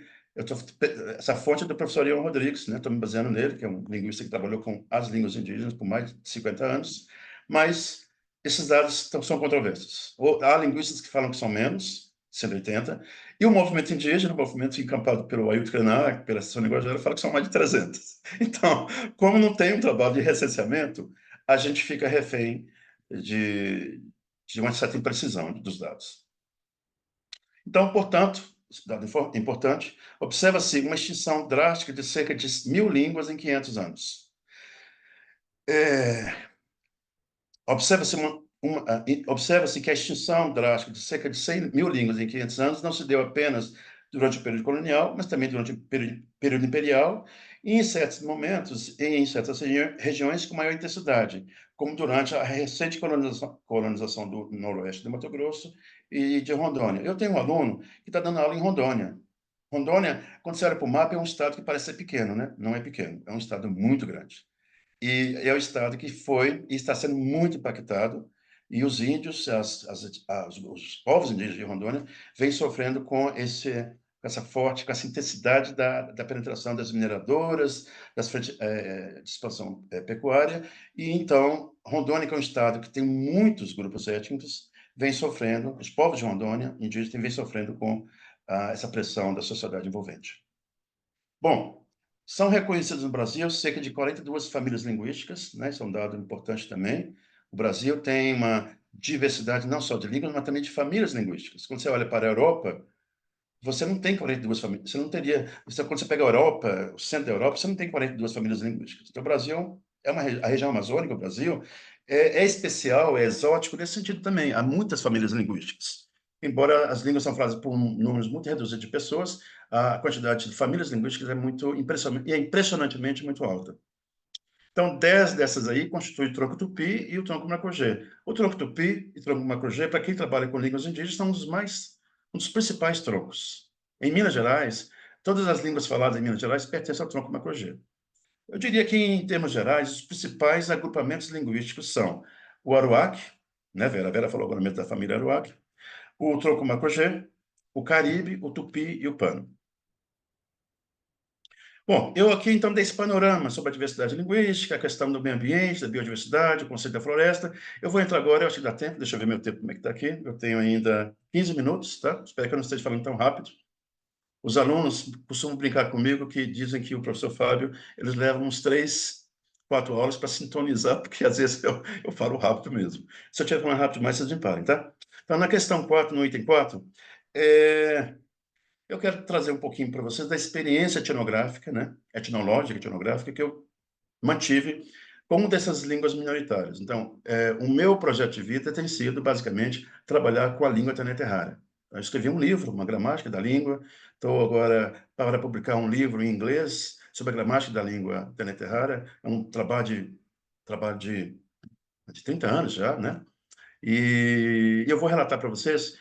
essa fonte é do professor Ion Rodrigues, né? Estou me baseando nele, que é um linguista que trabalhou com as línguas indígenas por mais de 50 anos, mas esses dados são controversos. Há linguistas que falam que são menos, 180, e o movimento indígena, o movimento encampado pelo Ailton Krenak, pela Associação Linguajar, fala que são mais de 300. Então, como não tem um trabalho de recenseamento, a gente fica refém de uma certa imprecisão dos dados. Então, portanto, dado importante, observa-se uma extinção drástica de cerca de 1.000 línguas em 500 anos. Observa-se que a extinção drástica de cerca de 100.000 línguas em 500 anos não se deu apenas durante o período colonial, mas também durante o período imperial e, em certos momentos, em certas regiões com maior intensidade, como durante a recente colonização do noroeste do Mato Grosso e de Rondônia. Eu tenho um aluno que está dando aula em Rondônia. Rondônia, quando você olha para o mapa, é um estado que parece ser pequeno, né? Não é pequeno, é um estado muito grande. E é o estado que foi e está sendo muito impactado, e os índios, os povos indígenas de Rondônia, vêm sofrendo com com essa intensidade da penetração das mineradoras, das frentes de expansão pecuária, e então Rondônia, que é um estado que tem muitos grupos étnicos, vem sofrendo, os povos de Rondônia, indígenas, vêm sofrendo com essa pressão da sociedade envolvente. Bom, são reconhecidas no Brasil cerca de 42 famílias linguísticas, né? Isso é um dado importante também. O Brasil tem uma diversidade não só de línguas, mas também de famílias linguísticas. Quando você olha para a Europa, você não tem 42 famílias. Você não teria... Quando você pega a Europa, o centro da Europa, você não tem 42 famílias linguísticas. Então, o Brasil a região amazônica, o Brasil, é especial, é exótico nesse sentido também. Há muitas famílias linguísticas. Embora as línguas são faladas por números muito reduzidos de pessoas, a quantidade de famílias linguísticas é muito impressionante, e é impressionantemente muito alta. Então, 10 dessas aí constituem o tronco tupi e o tronco macro-G. O tronco tupi e o tronco macro-G, para quem trabalha com línguas indígenas, são um dos principais troncos. Em Minas Gerais, todas as línguas faladas em Minas Gerais pertencem ao tronco macro-G. Eu diria que, em termos gerais, os principais agrupamentos linguísticos são o Aruac, né, Vera? A Vera falou agora mesmo da família Aruac, o tronco macro-G, o Caribe, o Tupi e o Pano. Bom, eu aqui então dei esse panorama sobre a diversidade linguística, a questão do meio ambiente, da biodiversidade, o conceito da floresta. Eu vou entrar agora, eu acho que dá tempo, deixa eu ver meu tempo como é que está aqui. Eu tenho ainda 15 minutos, tá? Espero que eu não esteja falando tão rápido. Os alunos costumam brincar comigo que dizem que o professor Fábio, eles levam uns 3, 4 aulas para sintonizar, porque às vezes eu falo rápido mesmo. Se eu estiver falando rápido demais, vocês me parem, tá? Então, na questão 4, no item 4, eu quero trazer um pouquinho para vocês da experiência etnográfica, né? Etnológica, etnográfica, que eu mantive com uma dessas línguas minoritárias. Então, o meu projeto de vida tem sido, basicamente, trabalhar com a língua Tana-Terrara. Eu escrevi um livro, uma gramática da língua, estou agora para publicar um livro em inglês sobre a gramática da língua Tana-Terrara, é um trabalho de 30 anos já, né? E eu vou relatar para vocês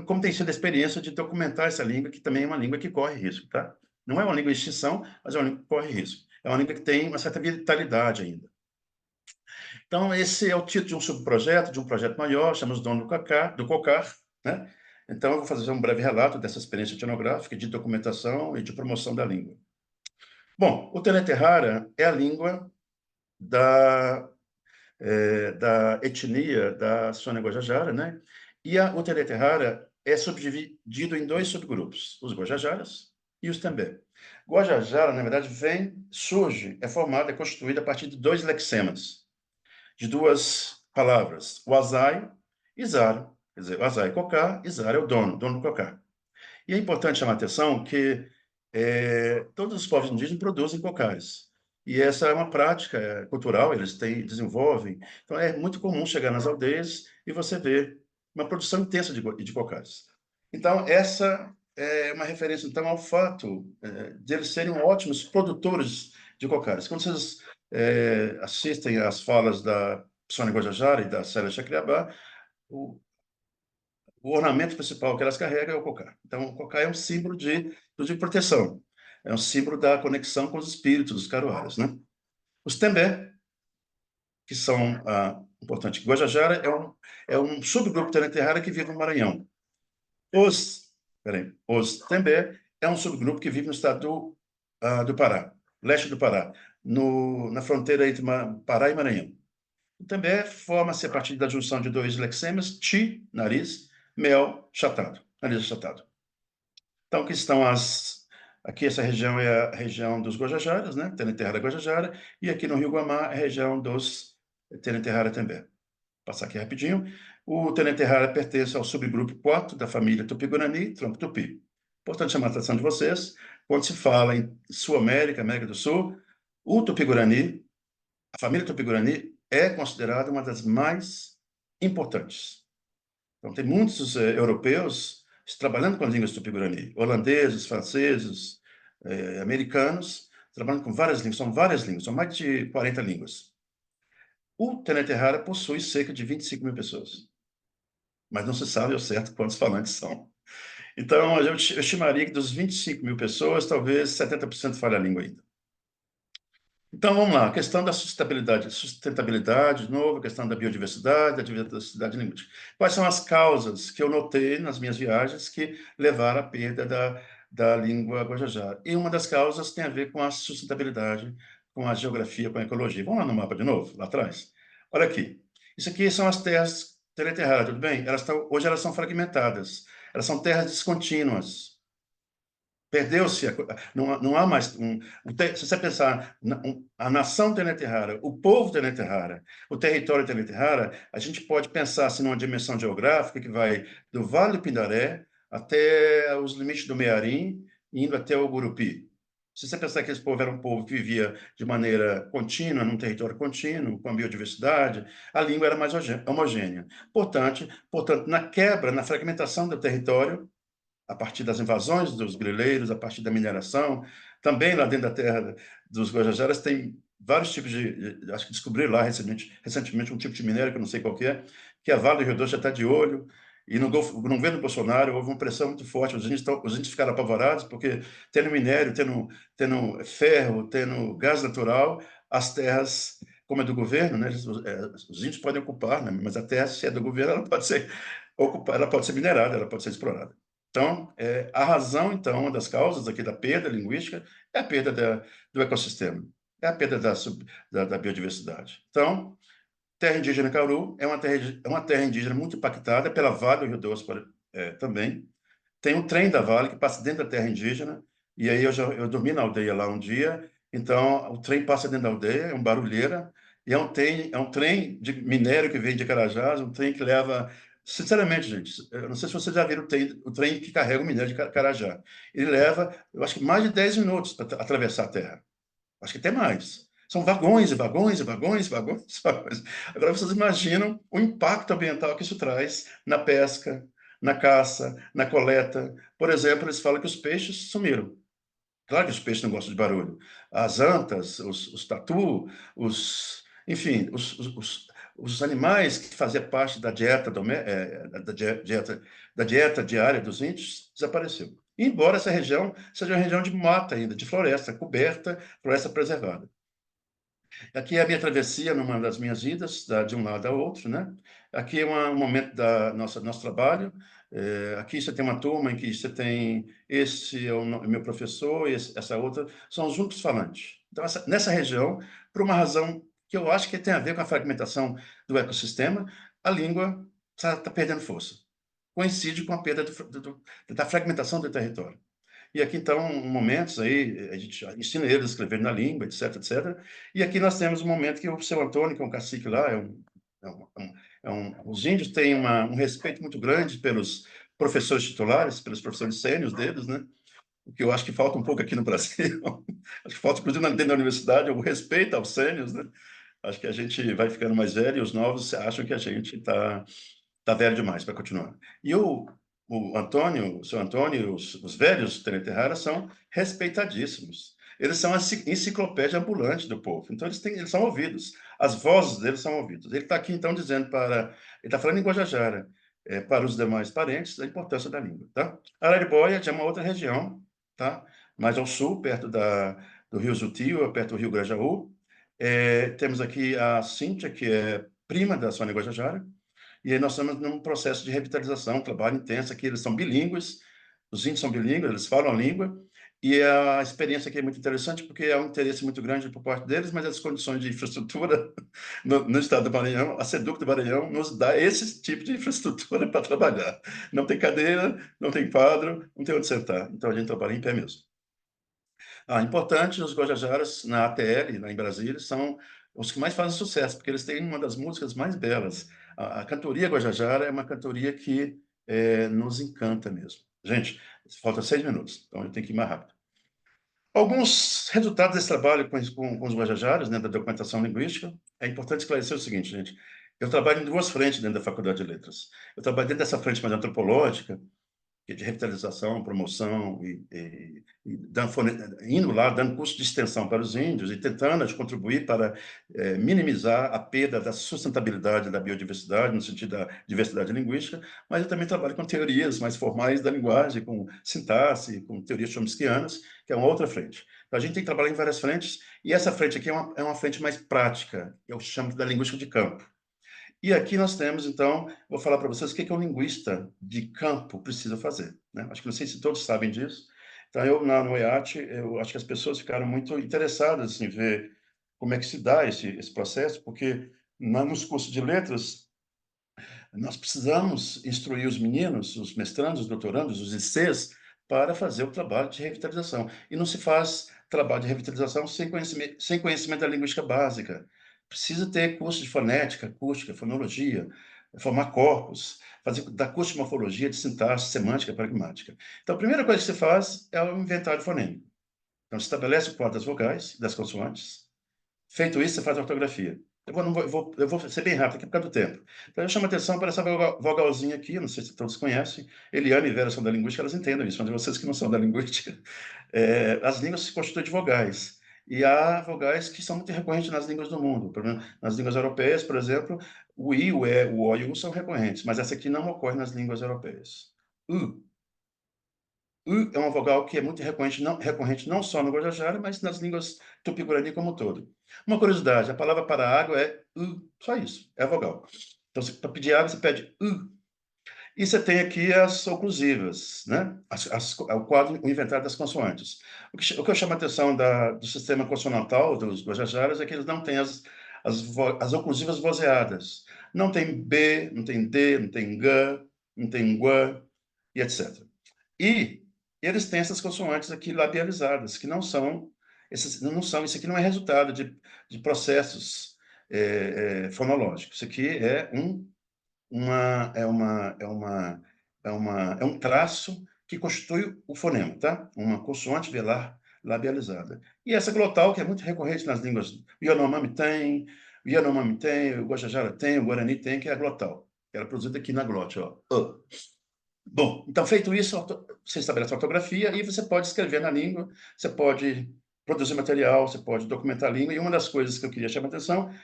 como tem sido a experiência de documentar essa língua, que também é uma língua que corre risco, tá? Não é uma língua de extinção, mas é uma língua que corre risco. É uma língua que tem uma certa vitalidade ainda. Então, esse é o título de um subprojeto, de um projeto maior, chamamos Dono do Cocar, né? Então, eu vou fazer um breve relato dessa experiência etnográfica, de documentação e de promoção da língua. Bom, o Tana-Terrara é a língua da etnia da Sônia Guajajara, né? E o Tana-Terrara é subdividido em dois subgrupos, os Guajajaras e os Tembé. Guajajara, na verdade, surge, é formada, é constituída a partir de dois lexemas, de duas palavras, o Azai e Zara. Quer dizer, o Azai é Cocá e Zara é o dono do Cocá. E é importante chamar a atenção que todos os povos indígenas produzem cocares. E essa é uma prática cultural, eles desenvolvem. Então, é muito comum chegar nas aldeias e você ver uma produção intensa de cocares. Então, essa é uma referência, então, ao fato de eles serem ótimos produtores de cocares. Quando vocês assistem às falas da Sônia Guajajara e da Célia Chacriabá, o ornamento principal que elas carregam é o cocá. Então, o cocá é um símbolo de proteção, é um símbolo da conexão com os espíritos dos caruaras, né? Os tembé, que são, importante, Guajajara é um subgrupo Tana-Terrara que vive no Maranhão. Os tembé é um subgrupo que vive no estado do Pará, leste do Pará, na fronteira entre Pará e Maranhão. O tembé forma-se a partir da junção de dois lexemas, ti, nariz, mel, chatado, nariz achatado. Então, aqui essa região é a região dos Guajajaras, né? Tana-Terrara Guajajara, e aqui no Rio Guamá é a região dos Tana-Terrara também. Vou passar aqui rapidinho. O Tana-Terrara pertence ao subgrupo 4 da família Tupi-Guarani, tronco-tupi. Importante chamar a atenção de vocês, quando se fala em Sul-América, América do Sul, o Tupi-Guarani, a família Tupi-Guarani é considerada uma das mais importantes. Então, tem muitos europeus trabalhando com as línguas tupi-guarani, holandeses, franceses, americanos, trabalhando com várias línguas, são mais de 40 línguas. O Tana-Terrara possui cerca de 25 mil pessoas, mas não se sabe ao certo quantos falantes são. Então, eu estimaria que dos 25 mil pessoas, talvez 70% fale a língua ainda. Então, vamos lá, a questão da sustentabilidade, de novo, a questão da biodiversidade, da diversidade linguística. Quais são as causas que eu notei nas minhas viagens que levaram à perda da língua guajajara? E uma das causas tem a ver com a sustentabilidade, com a geografia, com a ecologia. Vamos lá no mapa de novo, lá atrás? Olha aqui. Isso aqui são as terras Tana-Terrara, tudo bem? Hoje elas são fragmentadas. Elas são terras descontínuas. Perdeu-se, não há mais. Se você pensar, a nação Tana-Terrara, o povo Tana-Terrara, o território Tana-Terrara, a gente pode pensar assim, numa dimensão geográfica que vai do Vale do Pindaré até os limites do Mearim, indo até o Gurupi. Se você pensar que esse povo era um povo que vivia de maneira contínua, num território contínuo, com a biodiversidade, a língua era mais homogênea. Portanto, na quebra, na fragmentação do território, a partir das invasões dos grileiros, a partir da mineração. Também lá dentro da terra dos Guajajaras tem vários tipos acho que descobriram lá recentemente um tipo de minério, que eu não sei qual que a Vale do Rio Doce já está de olho. E no governo Bolsonaro houve uma pressão muito forte, os índios ficaram apavorados, porque tendo minério, tendo ferro, tendo gás natural, as terras, como é do governo, né, os índios podem ocupar, né, mas a terra, se é do governo, ela pode ser ocupada, ela pode ser minerada, ela pode ser explorada. Então, a razão, então, uma das causas aqui da perda linguística é a perda do ecossistema, é a perda da biodiversidade. Então, terra indígena Cauru é uma terra indígena muito impactada pela Vale do Rio Doce também. Tem um trem da Vale que passa dentro da terra indígena, e aí eu dormi na aldeia lá um dia, então o trem passa dentro da aldeia, é um barulheira, e é um trem de minério que vem de Carajás, um trem que leva... Sinceramente, gente, eu não sei se vocês já viram o trem que carrega o minério de Carajá. Ele leva, eu acho que mais de 10 minutos para atravessar a terra. Acho que até mais. São vagões e vagões e vagões, vagões, vagões. Agora vocês imaginam o impacto ambiental que isso traz na pesca, na caça, na coleta. Por exemplo, eles falam que os peixes sumiram. Claro que os peixes não gostam de barulho. As antas, os tatu, enfim, os animais que faziam parte da dieta, da dieta diária dos índios desapareceu. Embora essa região seja uma região de mata ainda, de floresta coberta, floresta preservada. Aqui é a minha travessia numa das minhas idas, de um lado ao outro, né? Aqui é um momento da nosso trabalho. Aqui você tem uma turma em que você tem esse é o meu professor, essa outra, são os únicos falantes. Então, nessa região, por uma razão que eu acho que tem a ver com a fragmentação do ecossistema, a língua está perdendo força. Coincide com a perda da fragmentação do território. E aqui, então, momentos aí, a gente ensina eles a escrever na língua, etc, etc. E aqui nós temos um momento que o seu Antônio, que é um cacique lá, os índios têm um respeito muito grande pelos professores titulares, pelos professores sênios deles, né? O que eu acho que falta um pouco aqui no Brasil. Acho que falta, inclusive, dentro da universidade, o respeito aos sênios, né? Acho que a gente vai ficando mais velho e os novos acham que a gente está velho demais para continuar. E o Antônio, o seu Antônio, os velhos Tenente Rara são respeitadíssimos. Eles são a enciclopédia ambulante do povo. Então, eles são ouvidos. As vozes deles são ouvidas. Ele está aqui, então, dizendo Ele está falando em Guajajara, para os demais parentes, a importância da língua. Tá? Araribóia é uma outra região, tá? Mais ao sul, perto do Rio Zutil, perto do Rio Grajaú. Temos aqui a Cíntia, que é prima da Sônia Guajajara, e aí nós estamos num processo de revitalização, um trabalho intenso aqui. Eles são bilíngues, os índios são bilíngues, eles falam a língua, e a experiência aqui é muito interessante porque é um interesse muito grande por parte deles, mas as condições de infraestrutura no estado do Maranhão, a SEDUC do Maranhão nos dá esse tipo de infraestrutura para trabalhar. Não tem cadeira, não tem quadro, não tem onde sentar. Então a gente trabalha em pé mesmo. Importante, os Guajajaras na ATL, lá em Brasília, são os que mais fazem sucesso, porque eles têm uma das músicas mais belas. A cantoria Guajajara é uma cantoria que nos encanta mesmo. Gente, falta 6 minutos, então eu tenho que ir mais rápido. Alguns resultados desse trabalho com os Guajajaras, né, da documentação linguística, é importante esclarecer o seguinte, gente. Eu trabalho em duas frentes dentro da Faculdade de Letras. Eu trabalho dentro dessa frente mais antropológica, de revitalização, promoção, indo lá, dando curso de extensão para os índios e tentando contribuir para minimizar a perda da sustentabilidade da biodiversidade, no sentido da diversidade linguística, mas eu também trabalho com teorias mais formais da linguagem, com sintaxe, com teorias chomskyanas, que é uma outra frente. Então, a gente tem que trabalhar em várias frentes, e essa frente aqui é uma frente mais prática, eu chamo da linguística de campo. E aqui nós temos, então, vou falar para vocês o que um linguista de campo precisa fazer, né? Acho que não sei se todos sabem disso. Então, no EAT, eu acho que as pessoas ficaram muito interessadas em ver como é que se dá esse processo, porque nos cursos de letras, nós precisamos instruir os meninos, os mestrandos, os doutorandos, os ICs, para fazer o trabalho de revitalização. E não se faz trabalho de revitalização sem conhecimento da linguística básica. Precisa ter curso de fonética, acústica, fonologia, formar corpos, dar curso de morfologia, de sintaxe, semântica, pragmática. Então, a primeira coisa que você faz é o inventário fonêmico. Então, você estabelece o quadro das vogais e das consoantes. Feito isso, você faz a ortografia. Eu vou ser bem rápido aqui por causa do tempo. Então, eu chamo a atenção para essa vogalzinha aqui, não sei se todos conhecem. Eliane e Vera são da linguística, elas entendem isso, mas vocês que não são da linguística, as línguas se constituem de vogais. E há vogais que são muito recorrentes nas línguas do mundo. Por exemplo, nas línguas europeias, por exemplo, o I, o E, o O e o U são recorrentes, mas essa aqui não ocorre nas línguas europeias. U. U é uma vogal que é muito recorrente não só no Guajajara, mas nas línguas tupi-guarani como um todo. Uma curiosidade, a palavra para água é U, só isso, é a vogal. Então, para pedir água, você pede U. E você tem aqui as oclusivas, né? O quadro, o inventário das consoantes. O que eu chamo a atenção do sistema consonantal dos Guajajaras é que eles não têm as oclusivas vozeadas. Não tem B, não tem D, não tem G, não tem Gua, e etc. E eles têm essas consoantes aqui labializadas, que não são, isso aqui não é resultado de processos fonológicos. Isso aqui é um traço que constitui o fonema, tá? Uma consoante velar labializada. E essa glotal, que é muito recorrente nas línguas, o Yanomami tem, o Guajajara tem, o Guarani tem, que é a glotal, que era produzida aqui na glote, ó. Bom, então, feito isso, você estabelece a ortografia e você pode escrever na língua, você pode produzir material, você pode documentar a língua, e uma das coisas que eu queria chamar a atenção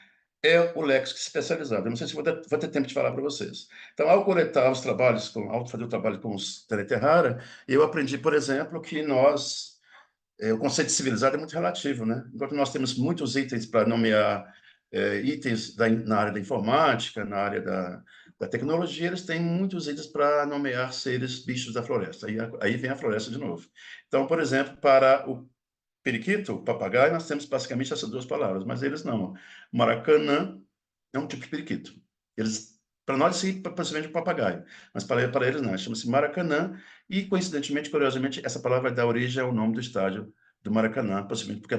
é o léxico especializado. Eu não sei se vou ter tempo de falar para vocês. Então, ao coletar os trabalhos, ao fazer o trabalho com os Teleterrara, eu aprendi, por exemplo, que o conceito de civilizado é muito relativo, né? Enquanto nós temos muitos itens para nomear itens na área da informática, na área da tecnologia, eles têm muitos itens para nomear seres, bichos da floresta. Aí vem a floresta de novo. Então, por exemplo, para o periquito, o papagaio, nós temos basicamente essas duas palavras, mas eles não. Maracanã é um tipo de periquito. Para nós, sim, possivelmente um papagaio, mas para eles não. Chama-se Maracanã e, coincidentemente, curiosamente, essa palavra vai dar origem ao nome do estádio do Maracanã, possivelmente porque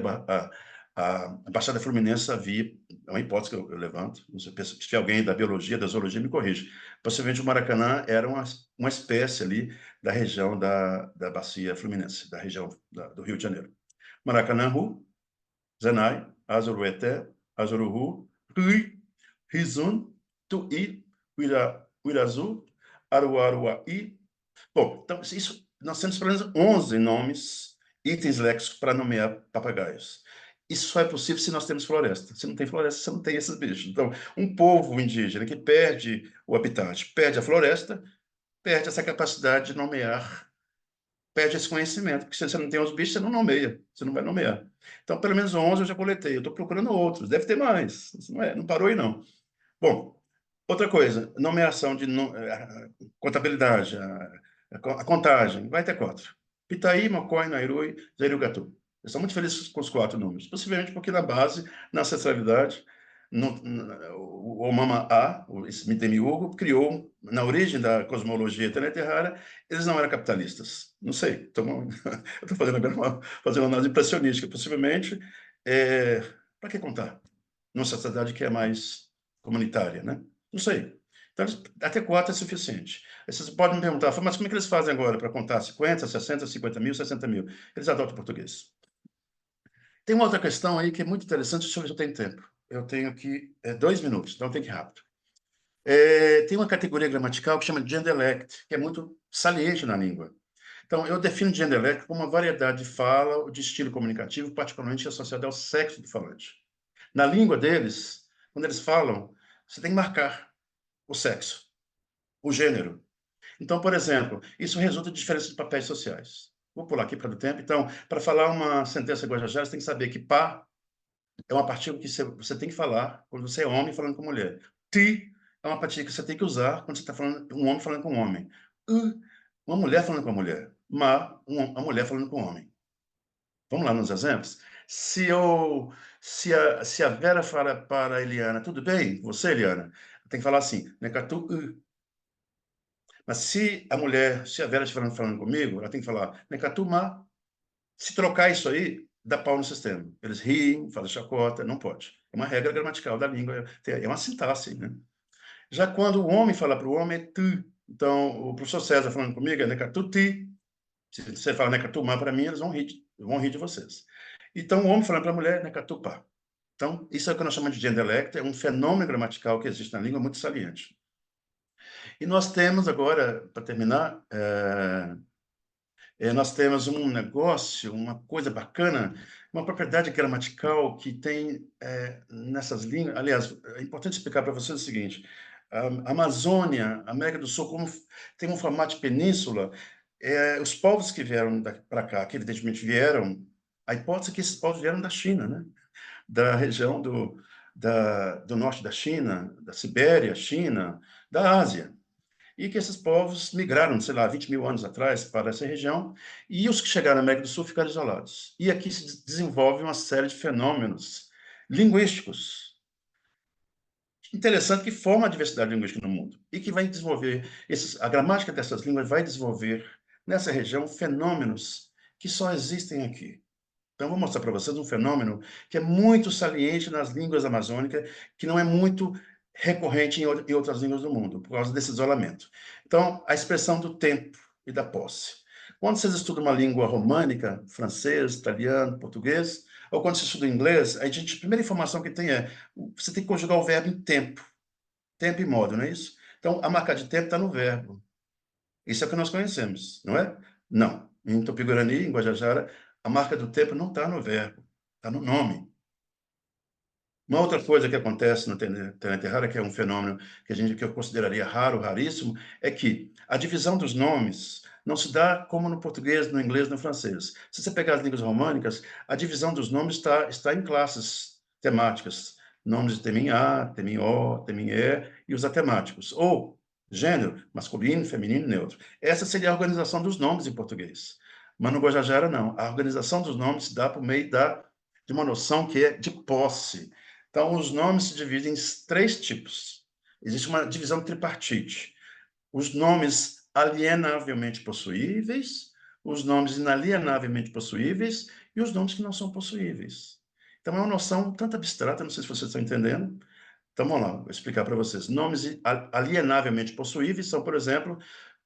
a Baixada Fluminense havia, é uma hipótese que eu levanto, não sei, se alguém da biologia, da zoologia, me corrige. Possivelmente o Maracanã era uma espécie ali da região da Bacia Fluminense, da região do Rio de Janeiro. Maracanãhu, Zenai, Azurueté, Azuruhu, Rui, Rizun, Tuí, Uirazu, Aruaruaí. Bom, então, nós temos pelo menos 11 nomes, itens léxicos para nomear papagaios. Isso só é possível se nós temos floresta. Se não tem floresta, você não tem esses bichos. Então, um povo indígena que perde o habitat, perde a floresta, perde essa capacidade de nomear, perde esse conhecimento, porque se você não tem os bichos, você não nomeia, você não vai nomear. Então, pelo menos 11 eu já coletei, eu estou procurando outros, deve ter mais, não parou aí não. Bom, outra coisa, nomeação de contabilidade, a contagem, vai ter 4. Pitaí, Mocói, Nairui, Zairugatu. Eu estou muito feliz com os 4 números, possivelmente porque na base, na ancestralidade, o Omama A, esse Mitemiugo, criou, na origem da cosmologia Teleterrara, eles não eram capitalistas. Não sei, eu estou fazendo agora fazendo uma análise impressionística, possivelmente. Para que contar? Numa sociedade que é mais comunitária, né? Não sei. Então, até 4 é suficiente. Aí vocês podem me perguntar, mas como é que eles fazem agora para contar 50, 60, 50 mil, 60 mil? Eles adotam o português. Tem uma outra questão aí que é muito interessante, deixa eu ver se eu tenho tempo. Eu tenho aqui 2 minutos, então tem que ir rápido. Tem uma categoria gramatical que chama gendelect, que é muito saliente na língua. Então, eu defino gendelect como uma variedade de fala ou de estilo comunicativo, particularmente associado ao sexo do falante. Na língua deles, quando eles falam, você tem que marcar o sexo, o gênero. Então, por exemplo, isso resulta de diferenças de papéis sociais. Vou pular aqui para o tempo. Então, para falar uma sentença guajajara, você tem que saber que pá é uma partícula que você tem que falar quando você é homem falando com mulher. Ti é uma partícula que você tem que usar quando você está falando um homem falando com um homem. Uma mulher falando com uma mulher. Uma mulher falando com um homem. Vamos lá nos exemplos? Se a Vera fala para a Eliana, tudo bem? Você, Eliana? Tem que falar assim, Nekatu. Mas se a Vera estiver falando comigo, ela tem que falar Nekatu ma. Se trocar isso aí, dá pau no sistema. Eles riem, fazem chacota, não pode. É uma regra gramatical da língua, é uma sintaxe, né? Já quando o homem fala para o homem, é tu. Então, o professor César falando comigo é Nekatu ti. Se você fala Nekatu ma para mim, eles vão rir de vocês. Então, o homem falando para a mulher, Nekatu pa. Então, isso é o que nós chamamos de gendelect, é um fenômeno gramatical que existe na língua muito saliente. E nós temos agora, para terminar, nós temos um negócio, uma coisa bacana, uma propriedade gramatical que tem nessas línguas. Aliás, é importante explicar para vocês o seguinte: a Amazônia, a América do Sul, como tem um formato de península, os povos que vieram para cá, que evidentemente vieram, a hipótese é que esses povos vieram da China, né? Da região do norte da China, da Sibéria, China, da Ásia. e que esses povos migraram, sei lá, 20 mil anos atrás para essa região, e os que chegaram na América do Sul ficaram isolados. E aqui se desenvolve uma série de fenômenos linguísticos. Interessante que forma a diversidade linguística no mundo e que vai desenvolver, a gramática dessas línguas vai desenvolver nessa região fenômenos que só existem aqui. Então, vou mostrar para vocês um fenômeno que é muito saliente nas línguas amazônicas, que não é muito recorrente em outras línguas do mundo, por causa desse isolamento. Então, a expressão do tempo e da posse. Quando vocês estudam uma língua românica, francês, italiano, português, ou quando você estuda inglês, a primeira informação que tem é você tem que conjugar o verbo em tempo e modo, não é isso? Então, a marca de tempo está no verbo. Isso é o que nós conhecemos, não é? Não. Em Tupi-Guarani, em Guajajara, a marca do tempo não está no verbo, está no nome. Uma outra coisa que acontece no Tenente Rara, que é um fenômeno que eu consideraria raro, raríssimo, é que a divisão dos nomes não se dá como no português, no inglês, no francês. Se você pegar as línguas românicas, a divisão dos nomes está em classes temáticas. Nomes de temem A, temem O, temem E e os atemáticos. Ou gênero, masculino, feminino, neutro. Essa seria a organização dos nomes em português. Mas no Guajajara, não. A organização dos nomes se dá por meio de uma noção que é de posse. Então, os nomes se dividem em 3 tipos. Existe uma divisão tripartite. Os nomes alienavelmente possuíveis, os nomes inalienavelmente possuíveis e os nomes que não são possuíveis. Então, é uma noção tanto abstrata, não sei se vocês estão entendendo. Então, vamos lá, vou explicar para vocês. Nomes alienavelmente possuíveis são, por exemplo,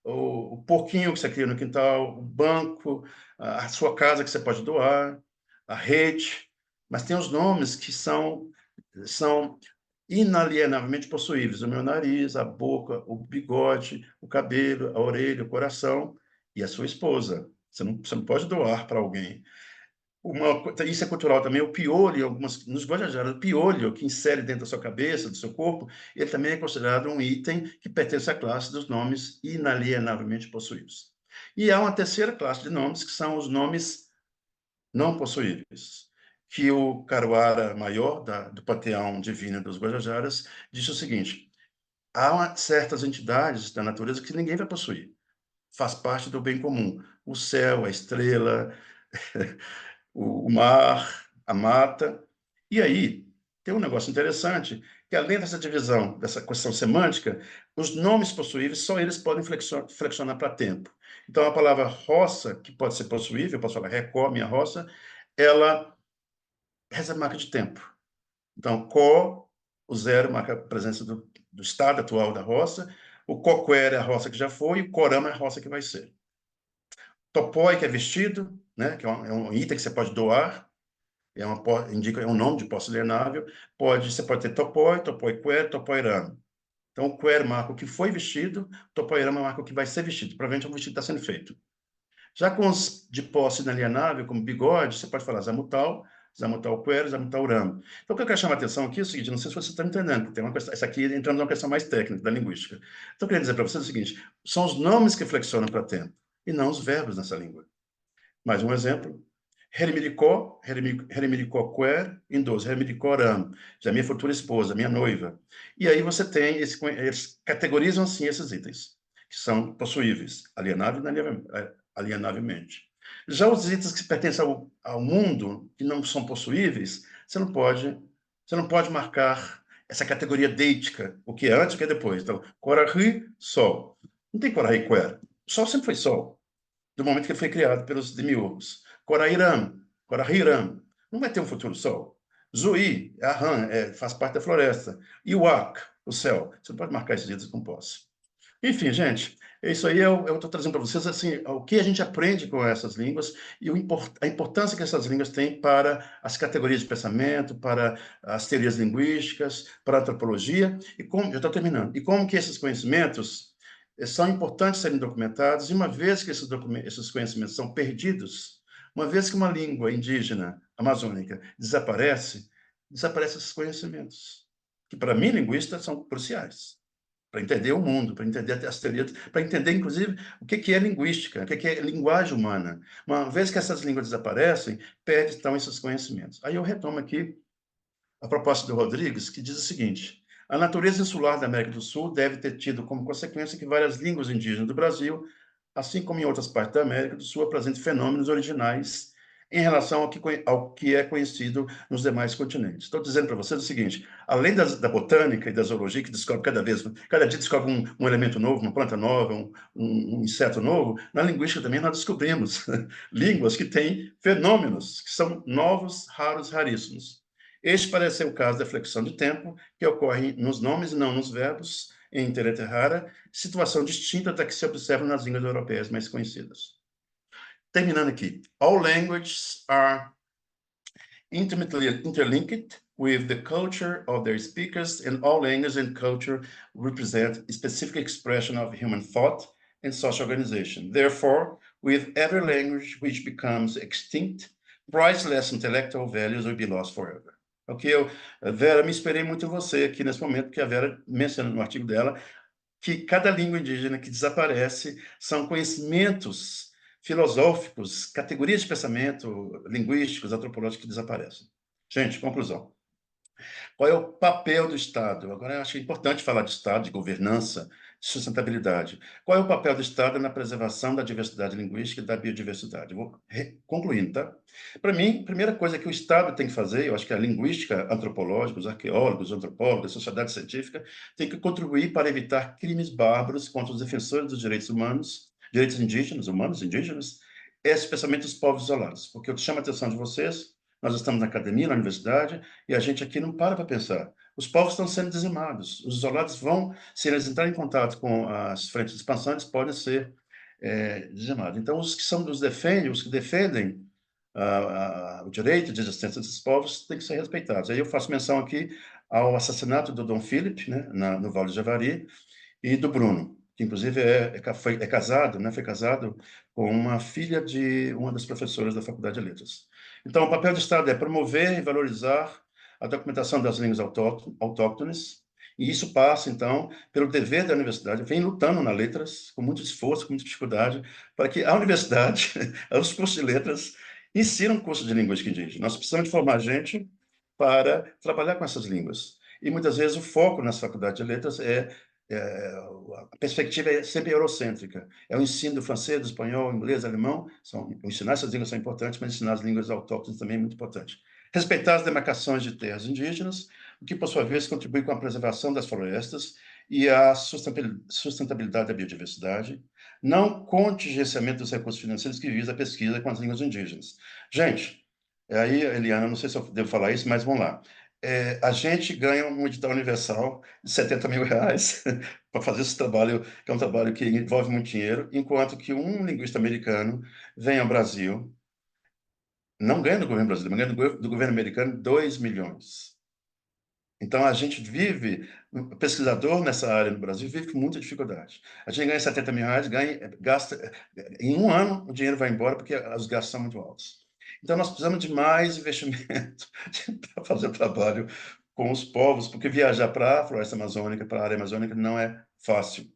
o porquinho que você cria no quintal, o banco, a sua casa que você pode doar, a rede. Mas tem os nomes que são inalienavelmente possuíveis. O meu nariz, a boca, o bigode, o cabelo, a orelha, o coração e a sua esposa. Você não pode doar para alguém. Isso é cultural também, o piolho, nos Guajajaras, o piolho que insere dentro da sua cabeça, do seu corpo, ele também é considerado um item que pertence à classe dos nomes inalienavelmente possuídos. E há uma terceira classe de nomes, que são os nomes não possuíveis, que o Caruara Maior, do panteão divino dos Guajajaras, disse o seguinte: há certas entidades da natureza que ninguém vai possuir, faz parte do bem comum, o céu, a estrela, o mar, a mata. E aí, tem um negócio interessante, que além dessa divisão, dessa questão semântica, os nomes possuíveis, só eles podem flexionar para tempo. Então, a palavra roça, que pode ser possuível, eu posso falar recó, minha roça, ela recebe marca de tempo. Então, có, o zero marca a presença do estado atual da roça, o coquer é a roça que já foi, e o corama é a roça que vai ser. Topói, que é vestido, né, que é um item que você pode doar, indica um nome de posse alienável, você pode ter topói, topói-quer, topói-rama. Então, o quer marca o que foi vestido, topói-rama marca o que vai ser vestido. Provavelmente o vestido está sendo feito. Já com os de posse inalienável, como bigode, você pode falar zamutal, zamutal-quer, zamutal-rama. Então, o que eu quero chamar a atenção aqui é o seguinte, não sei se você está entendendo, tem uma questão, essa aqui entrando numa questão mais técnica da linguística. Então, eu queria dizer para vocês o seguinte, são os nomes que flexionam para tempo, e não os verbos nessa língua. Mais um exemplo. Heremiricó, Heremiricó quer, em 12, Heremiricó ram, já minha futura esposa, minha noiva. E aí você tem, eles categorizam assim esses itens, que são possuíveis, alienavelmente. Já os itens que pertencem ao mundo, que não são possuíveis, você não pode marcar essa categoria deítica, o que é antes e o que é depois. Então, Corari, Sol. Não tem Corari quer. O Sol sempre foi Sol do momento que ele foi criado pelos demiurgos. Corairam, Corahiram, não vai ter um futuro sol. Zuí, Aham, faz parte da floresta. Iwak, o céu. Você não pode marcar esses itens com posse. Enfim, gente, isso aí eu estou trazendo para vocês assim, o que a gente aprende com essas línguas e a importância que essas línguas têm para as categorias de pensamento, para as teorias linguísticas, para a antropologia, e como, eu estou terminando, e como que esses conhecimentos são importantes serem documentados, e uma vez que esses conhecimentos são perdidos, uma vez que uma língua indígena amazônica desaparece esses conhecimentos, que para mim, linguista, são cruciais para entender o mundo, para entender as teorias, para entender, inclusive, o que é linguística, o que é linguagem humana. Uma vez que essas línguas desaparecem, perde, então, esses conhecimentos. Aí eu retomo aqui a proposta do Rodrigues, que diz o seguinte: A natureza insular da América do Sul deve ter tido como consequência que várias línguas indígenas do Brasil, assim como em outras partes da América do Sul, apresentem fenômenos originais em relação ao que é conhecido nos demais continentes. Estou dizendo para vocês o seguinte: além da botânica e da zoologia, que descobre cada dia descobre um elemento novo, uma planta nova, um inseto novo, na linguística também nós descobrimos línguas que têm fenômenos que são novos, raros, raríssimos. Este parece ser o caso da flexão de tempo, que ocorre nos nomes e não nos verbos, em Interete Rara, situação distinta da que se observa nas línguas europeias mais conhecidas. Terminando aqui. All languages are intimately interlinked with the culture of their speakers, and all languages and culture represent a specific expression of human thought and social organization. Therefore, with every language which becomes extinct, priceless intellectual values will be lost forever. Ok, Vera, me inspirei muito em você aqui nesse momento, porque a Vera menciona no artigo dela que cada língua indígena que desaparece são conhecimentos filosóficos, categorias de pensamento, linguísticos, antropológicos que desaparecem. Gente, conclusão. Qual é o papel do Estado? Agora, eu acho importante falar de Estado, de governança, de sustentabilidade. Qual é o papel do Estado na preservação da diversidade linguística e da biodiversidade? Vou concluindo, tá? Para mim, a primeira coisa que o Estado tem que fazer, eu acho que a linguística antropológica, os arqueólogos, os antropólogos, a sociedade científica, tem que contribuir para evitar crimes bárbaros contra os defensores dos direitos humanos, direitos indígenas, humanos, indígenas, especialmente os povos isolados. Porque eu chamo a atenção de vocês, nós estamos na academia, na universidade, e a gente aqui não para pensar. Os povos estão sendo dizimados. Os isolados vão, se eles entrarem em contato com as frentes de expansão, eles podem ser dizimados. Então, os que defendem o direito de existência desses povos têm que ser respeitados. Aí eu faço menção aqui ao assassinato do Dom Philip, né, no Vale do Javari, e do Bruno, que inclusive é casado, né, foi casado com uma filha de uma das professoras da Faculdade de Letras. Então, o papel do Estado é promover e valorizar a documentação das línguas autóctones, e isso passa, então, pelo dever da universidade, vem lutando na letras, com muito esforço, com muita dificuldade, para que a universidade, os cursos de letras, ensinam cursos de linguística indígena. Nós precisamos de formar gente para trabalhar com essas línguas. E, muitas vezes, o foco nessa faculdade de letras a perspectiva é sempre eurocêntrica. É o ensino do francês, do espanhol, inglês, alemão. Ensinar essas línguas são importantes, mas ensinar as línguas autóctones também é muito importante. Respeitar as demarcações de terras indígenas, o que, por sua vez, contribui com a preservação das florestas e a sustentabilidade da biodiversidade. Não contingenciamento dos recursos financeiros que visa a pesquisa com as línguas indígenas. Gente, aí, Eliana, não sei se eu devo falar isso, mas vamos lá. A gente ganha um edital universal de R$ 70 mil para fazer esse trabalho, que é um trabalho que envolve muito dinheiro, enquanto que um linguista americano vem ao Brasil, não ganha do governo brasileiro, mas ganha do governo americano 2 milhões. Então, a gente vive, o pesquisador nessa área no Brasil vive com muita dificuldade. A gente ganha R$ 70 mil, gasta, em um ano o dinheiro vai embora porque os gastos são muito altos. Então, nós precisamos de mais investimento para fazer o trabalho com os povos, porque viajar para a floresta amazônica, para a área amazônica, não é fácil.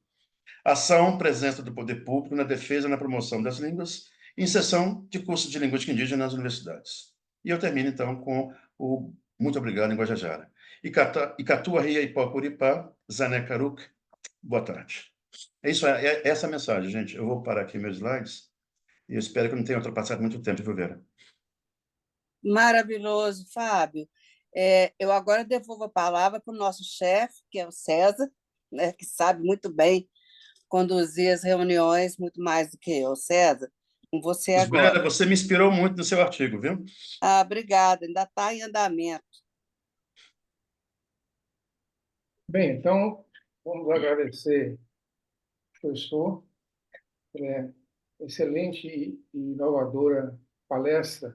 Ação, presença do poder público na defesa e na promoção das línguas, inserção de cursos de linguística indígena nas universidades. E eu termino, então, com o muito obrigado em Guajajara. Icatu, Ria, Ipó-Curipá, Zané Caruk, boa tarde. É isso, é essa a mensagem, gente. Eu vou parar aqui meus slides e eu espero que eu não tenha ultrapassado muito tempo, viu, Vera? Maravilhoso, Fábio. Eu agora devolvo a palavra para o nosso chefe, que é o César, né, que sabe muito bem conduzir as reuniões, muito mais do que eu. César, com você agora. Vera, você me inspirou muito no seu artigo, viu? Obrigada, ainda está em andamento. Bem, então, vamos agradecer ao professor pela excelente e inovadora palestra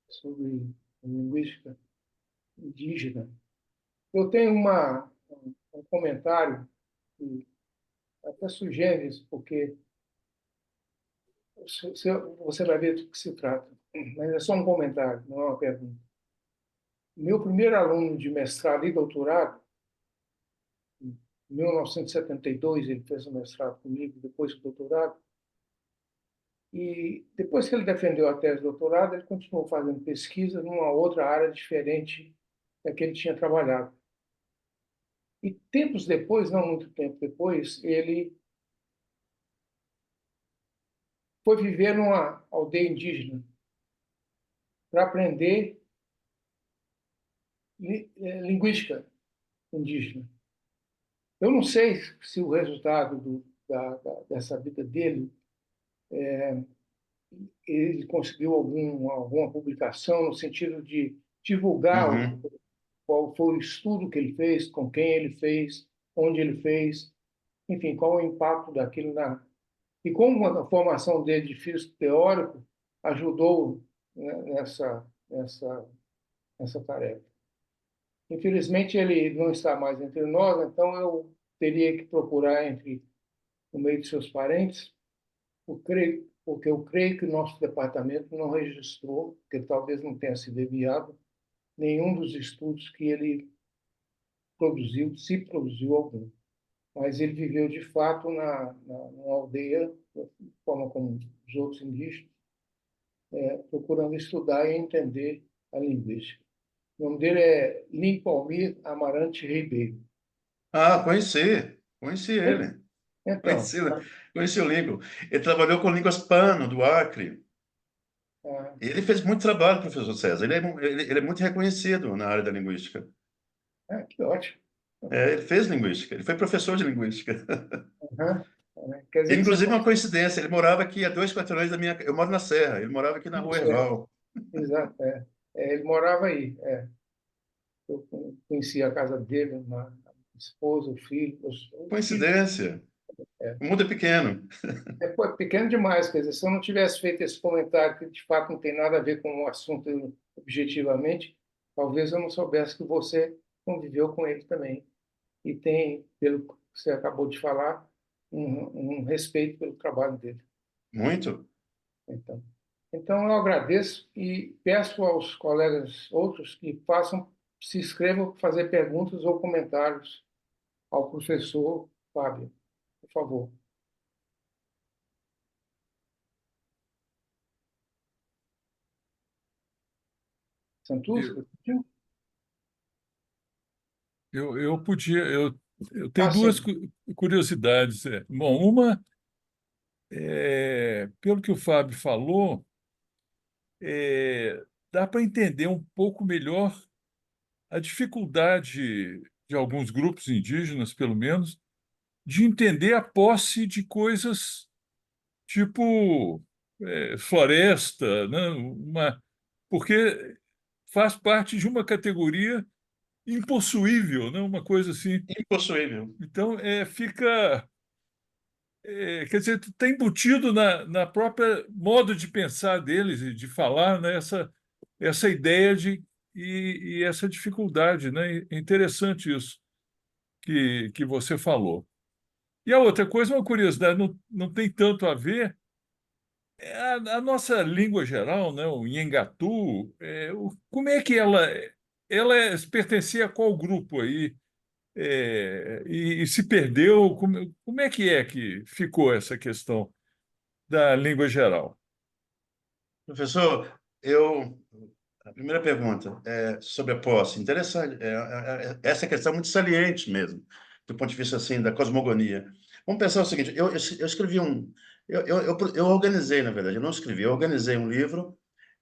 sobre linguística indígena. Eu tenho um comentário, que até sugere isso, porque você vai ver do que se trata, mas é só um comentário, não é uma pergunta. Meu primeiro aluno de mestrado e doutorado, em 1972, ele fez o mestrado comigo, depois o doutorado, e depois que ele defendeu a tese de doutorado, ele continuou fazendo pesquisa numa outra área diferente da que ele tinha trabalhado. E tempos depois, não muito tempo depois, ele foi viver numa aldeia indígena para aprender linguística indígena. Eu não sei se o resultado dessa vida dele, ele conseguiu alguma publicação no sentido de divulgar Uhum. qual foi o estudo que ele fez, com quem ele fez, onde ele fez, enfim, qual o impacto daquilo na... E como a formação dele de físico teórico ajudou, né, nessa tarefa. Infelizmente, ele não está mais entre nós, então eu teria que procurar no meio de seus parentes, porque eu creio que o nosso departamento não registrou, porque talvez não tenha sido enviado, nenhum dos estudos que ele produziu, se produziu algum. Mas ele viveu, de fato, numa aldeia, da forma como os outros indígenas, procurando estudar e entender a linguística. O nome dele é Limpalmir Amarante Ribeiro. Ah, conheci ele. Então, Conheci, conheci o Lincoln. Ele trabalhou com línguas Pano, do Acre. ah, Ele fez muito trabalho, professor César. Ele é muito reconhecido na área da linguística. que ótimo. Ele fez linguística, ele foi professor de linguística. Uhum. Quer dizer que você Inclusive, uma coincidência, ele morava aqui a 2 quarteirões da minha... Eu moro na Serra, ele morava aqui na Rua isso é, Erval. exato, ele morava aí. Eu conheci a casa dele, a esposa, o filho, o filho. Coincidência. É, O mundo é pequeno. pô, é pequeno demais, quer dizer, se eu não tivesse feito esse comentário que de fato não tem nada a ver com o assunto objetivamente, talvez eu não soubesse que você conviveu com ele também e tem, pelo que você acabou de falar, um respeito pelo trabalho dele. Muito. Então, então, eu agradeço e peço aos colegas outros que se inscrevam para fazer perguntas ou comentários ao professor Fábio, por favor. Eu, Santos? eu podia, eu tenho Ah, duas sim. curiosidades. Bom, uma, pelo que o Fábio falou, dá para entender um pouco melhor a dificuldade de alguns grupos indígenas, pelo menos, de entender a posse de coisas tipo floresta, né? Porque faz parte de uma categoria impossuível, né? Uma coisa assim. Impossuível. Então, fica. Quer dizer, está embutido na própria modo de pensar deles e de falar, né? Essa ideia e essa dificuldade, né? É interessante isso que você falou. E a outra coisa, uma curiosidade, não tem tanto a ver, a nossa língua geral, né? O Nhengatu, como é que ela pertencia a qual grupo aí? E se perdeu, como é que ficou essa questão da língua geral? Professor, a primeira pergunta é sobre a posse. Interessante. Essa questão é muito saliente mesmo, do ponto de vista assim da cosmogonia. Vamos pensar o seguinte: eu escrevi eu organizei, na verdade, eu não escrevi, eu organizei um livro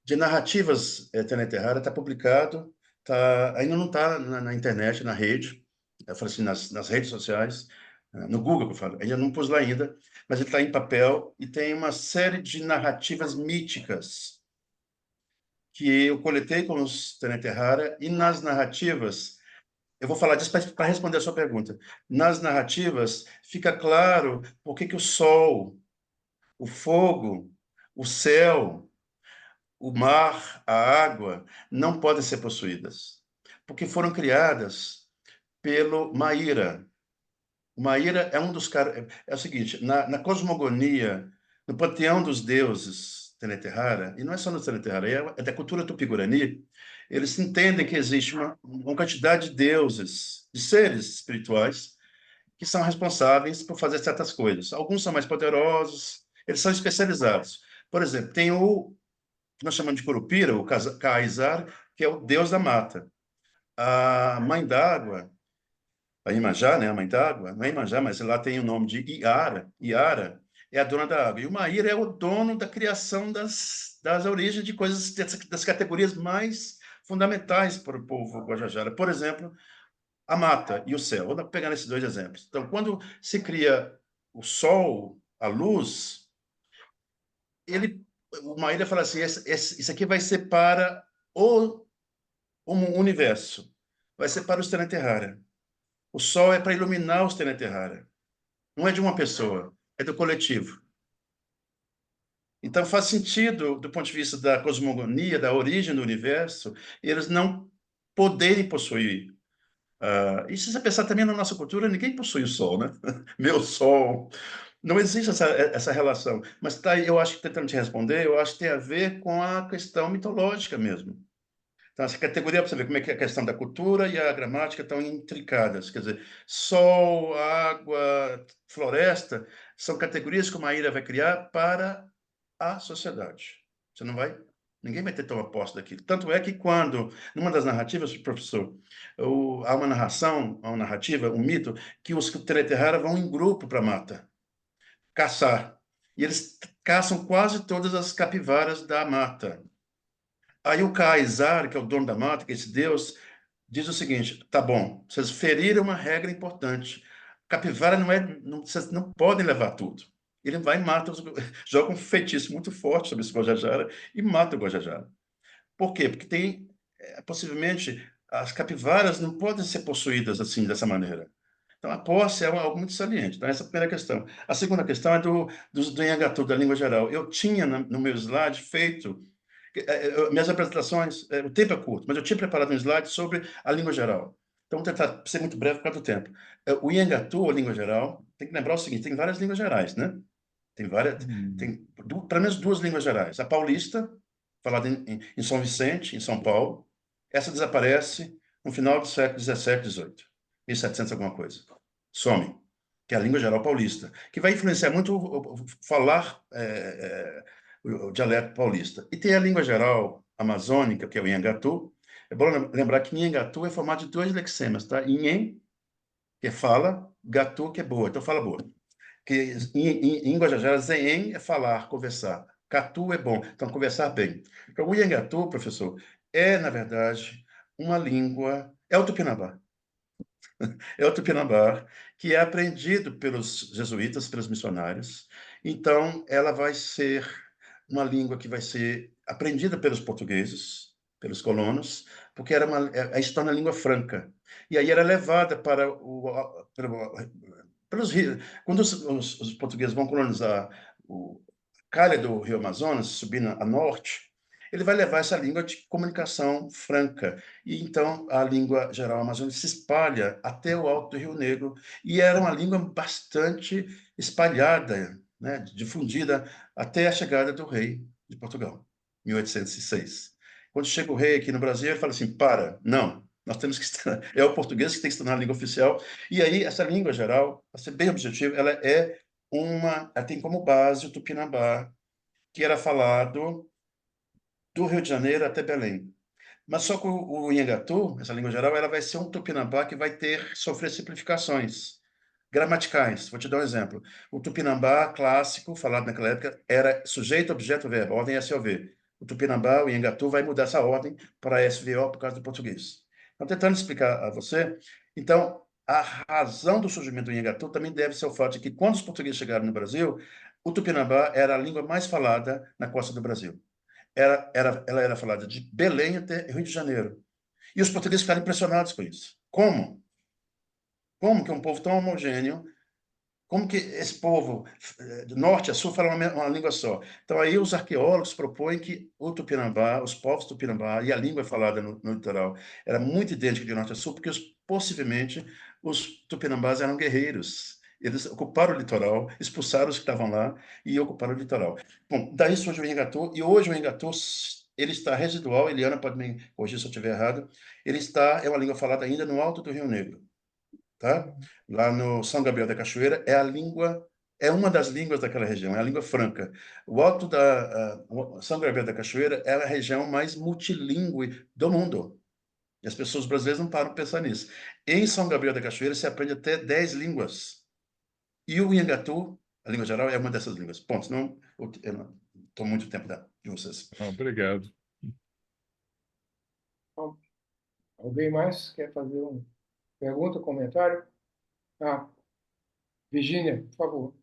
de narrativas Tênia Terrara, está publicado, ainda não está na internet, na rede, eu falo assim, nas redes sociais, no Google, que eu falo, ainda não pus lá ainda, mas ele está em papel e tem uma série de narrativas míticas que eu coletei com os Tênia Terrara, e nas narrativas, eu vou falar disso para responder a sua pergunta. Nas narrativas, fica claro por que o sol, o fogo, o céu, o mar, a água, não podem ser possuídas, porque foram criadas pelo Maíra. O Maíra é um dos caras. É o seguinte: na cosmogonia, no panteão dos deuses Teneterrara, e não é só no Teneterrara, é da cultura tupi-guarani, eles entendem que existe uma quantidade de deuses, de seres espirituais, que são responsáveis por fazer certas coisas. Alguns são mais poderosos, eles são especializados. Por exemplo, tem o que nós chamamos de Curupira, o Kaizar, que é o deus da mata. A mãe d'água A Iemanjá, né, a mãe d'água, não é Iemanjá, mas lá tem o nome de Iara. Iara é a dona da água. E o Maíra é o dono da criação das origens de coisas, das categorias mais fundamentais para o povo Guajajara. Por exemplo, a mata e o céu. Vou pegar esses dois exemplos. Então, quando se cria o sol, a luz, o Maíra fala assim, isso aqui vai ser para o universo, vai ser para os Terra. O sol é para iluminar os Terra. Não é de uma pessoa, é do coletivo. Então faz sentido, do ponto de vista da cosmogonia, da origem do universo, eles não poderem possuir. E se você pensar também na nossa cultura, ninguém possui o sol, né? Meu sol. Não existe essa relação. Mas tá, eu acho que, tentando te responder, eu acho que tem a ver com a questão mitológica mesmo. Então, essa categoria, para você ver como é que a questão da cultura e a gramática estão intricadas. Quer dizer, sol, água, floresta, são categorias que uma ilha vai criar para a sociedade. Você não vai... Ninguém vai ter tomar posse daquilo. Tanto é que quando, numa das narrativas, professor, há uma narração, uma narrativa, um mito, que os Tereterrara vão em grupo para a mata, caçar. E eles caçam quase todas as capivaras da mata. Aí o Kaizar, que é o dono da mata, que é esse deus, diz o seguinte: tá bom, vocês feriram uma regra importante. Capivara vocês não podem levar tudo. Ele vai e mata, joga um feitiço muito forte sobre esse Guajajara e mata o Guajajara. Por quê? Porque tem, possivelmente, as capivaras não podem ser possuídas assim, dessa maneira. Então, a posse é algo muito saliente. Então, essa é a primeira questão. A segunda questão é do Nhangatu, da língua geral. Eu tinha, no meu slide, feito minhas apresentações, o tempo é curto, mas eu tinha preparado um slide sobre a língua geral. Então, vou tentar ser muito breve por causa do tempo. O Nhangatu, a língua geral, tem que lembrar o seguinte: tem várias línguas gerais, né? Tem pelo menos duas línguas gerais. A paulista, falada em São Vicente, em São Paulo, essa desaparece no final do século XVII, XVIII, 1700 alguma coisa. Some, que é a língua geral paulista, que vai influenciar muito o falar o dialeto paulista. E tem a língua geral amazônica, que é o Nhangatu. É bom lembrar que Nhangatu é formado de dois lexemas, tá? Nhen, que é fala, Gatu, que é boa. Então, fala boa. Que em Guajajara, Zen é falar, conversar. Catu é bom, então conversar bem. Então, o Nhangatu, professor, na verdade, uma língua... É o Tupinambá. É o Tupinambá, que é aprendido pelos jesuítas, pelos missionários. Então, ela vai ser uma língua que vai ser aprendida pelos portugueses, pelos colonos, porque aí se torna língua franca. E aí era levada para pelos rios. Quando os portugueses vão colonizar a calha do Rio Amazonas, subindo a norte, ele vai levar essa língua de comunicação franca. E então a língua geral amazônica se espalha até o alto do Rio Negro, e era uma língua bastante espalhada, né, difundida até a chegada do rei de Portugal, 1806. Quando chega o rei aqui no Brasil, ele fala assim: não, nós temos que estar, é o português que tem que se tornar a língua oficial. E aí essa língua geral, para ser bem objetivo, ela tem como base o Tupinambá, que era falado do Rio de Janeiro até Belém. Mas só que o Nhangatu, essa língua geral, ela vai ser um Tupinambá que vai sofrer simplificações gramaticais. Vou te dar um exemplo. O Tupinambá clássico, falado naquela época, era sujeito, objeto, verbo, ordem SOV. O Tupinambá, o Nhangatu, vai mudar essa ordem para SVO por causa do português. Então, tentando explicar a você, então, a razão do surgimento do Nhangatu também deve ser o fato de que, quando os portugueses chegaram no Brasil, o Tupinambá era a língua mais falada na costa do Brasil. Ela era falada de Belém até Rio de Janeiro. E os portugueses ficaram impressionados com isso. Como? Como que um povo tão homogêneo, como que esse povo, do norte a sul, fala uma língua só? Então, aí os arqueólogos propõem que o Tupinambá, os povos Tupinambá e a língua falada no litoral era muito idêntica de norte a sul, porque possivelmente os Tupinambás eram guerreiros. Eles ocuparam o litoral, expulsaram os que estavam lá e ocuparam o litoral. Bom, daí surge o Nhangatu, e hoje o Nhangatu ele está residual. Eliana pode me corrigir se eu estiver errado. É uma língua falada ainda no alto do Rio Negro, tá? Lá no São Gabriel da Cachoeira é uma das línguas daquela região, é a língua franca. O alto da São Gabriel da Cachoeira é a região mais multilingüe do mundo. E as pessoas brasileiras não param para pensar nisso. Em São Gabriel da Cachoeira, se aprende até 10 línguas. E o Nhangatu, a língua geral, é uma dessas línguas. Ponto. Não, eu não estou muito tempo de vocês. Obrigado. Alguém mais quer fazer uma pergunta, comentário? Ah, Virgínia, por favor.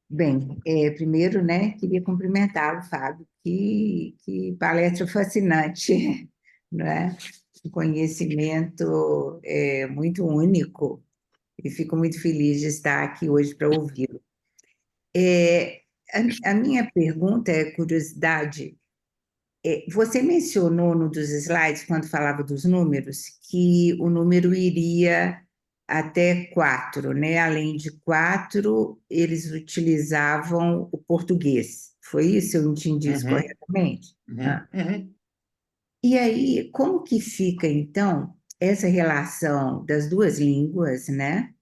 Bem, primeiro, né, queria cumprimentar o Fábio, que palestra fascinante, não é? Um conhecimento muito único, e fico muito feliz de estar aqui hoje para ouvi-lo. A minha pergunta é curiosidade. Você mencionou no dos slides, quando falava dos números, que o número iria até 4, né? Além de 4, eles utilizavam o português. Foi isso? Eu entendi isso corretamente? E aí, como que fica, então, essa relação das duas línguas, né?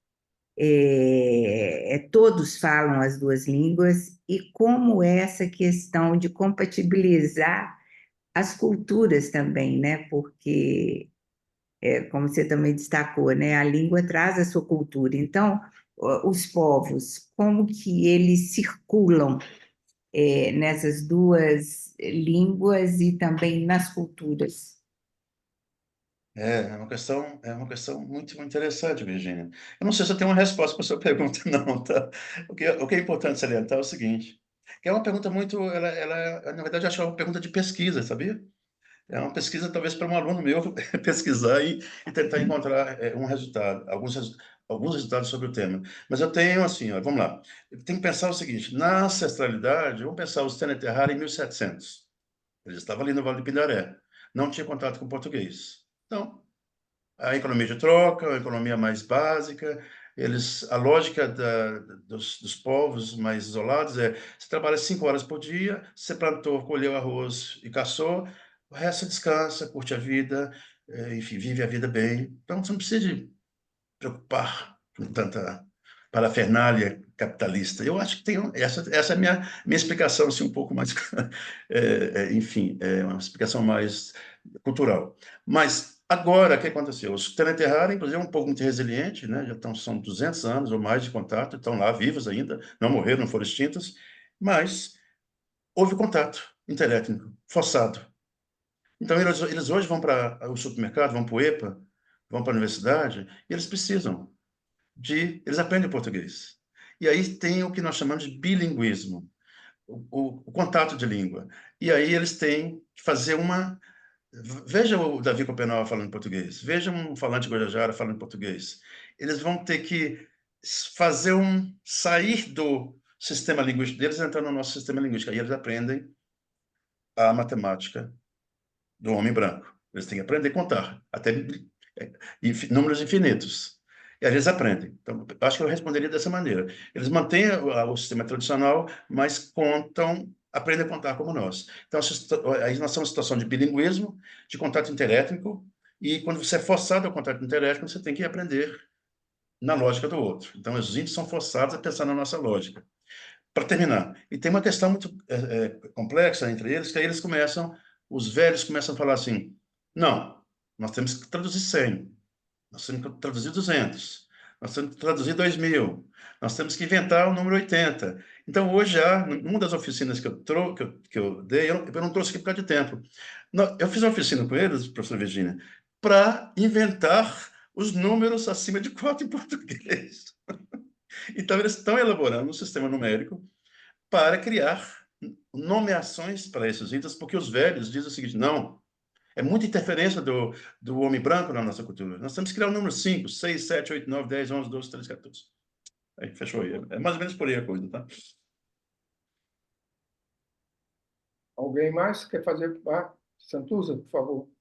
Todos falam as duas línguas, e como essa questão de compatibilizar as culturas também, né? Porque, como você também destacou, né? A língua traz a sua cultura. Então, os povos, como que eles circulam nessas duas línguas e também nas culturas? É uma questão muito, muito interessante, Virginia. Eu não sei se eu tenho uma resposta para a sua pergunta, não, tá? O que é importante salientar é o seguinte, que é uma pergunta muito, na verdade, eu acho que é uma pergunta de pesquisa, sabia? É uma pesquisa, talvez, para um aluno meu pesquisar e tentar encontrar alguns resultados sobre o tema. Mas eu tenho, assim, ó, vamos lá. Tem que pensar o seguinte, na ancestralidade, vamos pensar os Teneterrara em 1700. Eles estavam ali no Vale do Pindaré. Não tinha contato com o português. Então, a economia de troca, a economia mais básica, a lógica dos povos mais isolados você trabalha 5 horas por dia, você plantou, colheu arroz e caçou, o resto descansa, curte a vida, enfim, vive a vida bem. Então, você não precisa de preocupar com tanta parafernália capitalista. Eu acho que essa é a minha explicação, assim, um pouco mais, enfim, uma explicação mais cultural. Mas agora, o que aconteceu? Os Teneterrara, inclusive, é um povo muito resiliente, né? São 200 anos ou mais de contato, estão lá vivos ainda, não morreram, não foram extintos, mas houve contato interétnico, forçado. Então, eles hoje vão para o supermercado, vão para o EPA, vão para a universidade, e eles precisam eles aprendem português. E aí tem o que nós chamamos de bilinguismo, o contato de língua. E aí eles têm que fazer Veja o Davi Copenau falando português, veja um falante Guajajara falando português. Eles vão ter que sair do sistema linguístico deles e entrar no nosso sistema linguístico. Aí eles aprendem a matemática do homem branco. Eles têm que aprender a contar, até números infinitos. E às vezes aprendem. Então, acho que eu responderia dessa maneira. Eles mantêm o sistema tradicional, mas aprendem a contar como nós. Então, aí nós temos uma situação de bilinguismo, de contato interétnico, e quando você é forçado ao contato interétnico, você tem que aprender na lógica do outro. Então, os índios são forçados a pensar na nossa lógica. Para terminar, e tem uma questão muito complexa entre eles, que aí os velhos começam a falar assim, não, nós temos que traduzir 100, nós temos que traduzir 200, nós temos que traduzir 2000, nós temos que inventar o número 80. Então, hoje, numa das oficinas que eu dei, eu não trouxe aqui por causa de tempo. Eu fiz uma oficina com eles, professora Virginia, para inventar os números acima de 4 em português. Então, eles estão elaborando um sistema numérico para criar nomeações para esses itens, porque os velhos dizem o seguinte, não, é muita interferência do homem branco na nossa cultura. Nós temos que criar o número 5, 6, 7, 8, 9, 10, 11, 12, 13, 14. Aí, fechou aí. É mais ou menos por aí a coisa, tá? Alguém mais quer fazer? Santuza, por favor.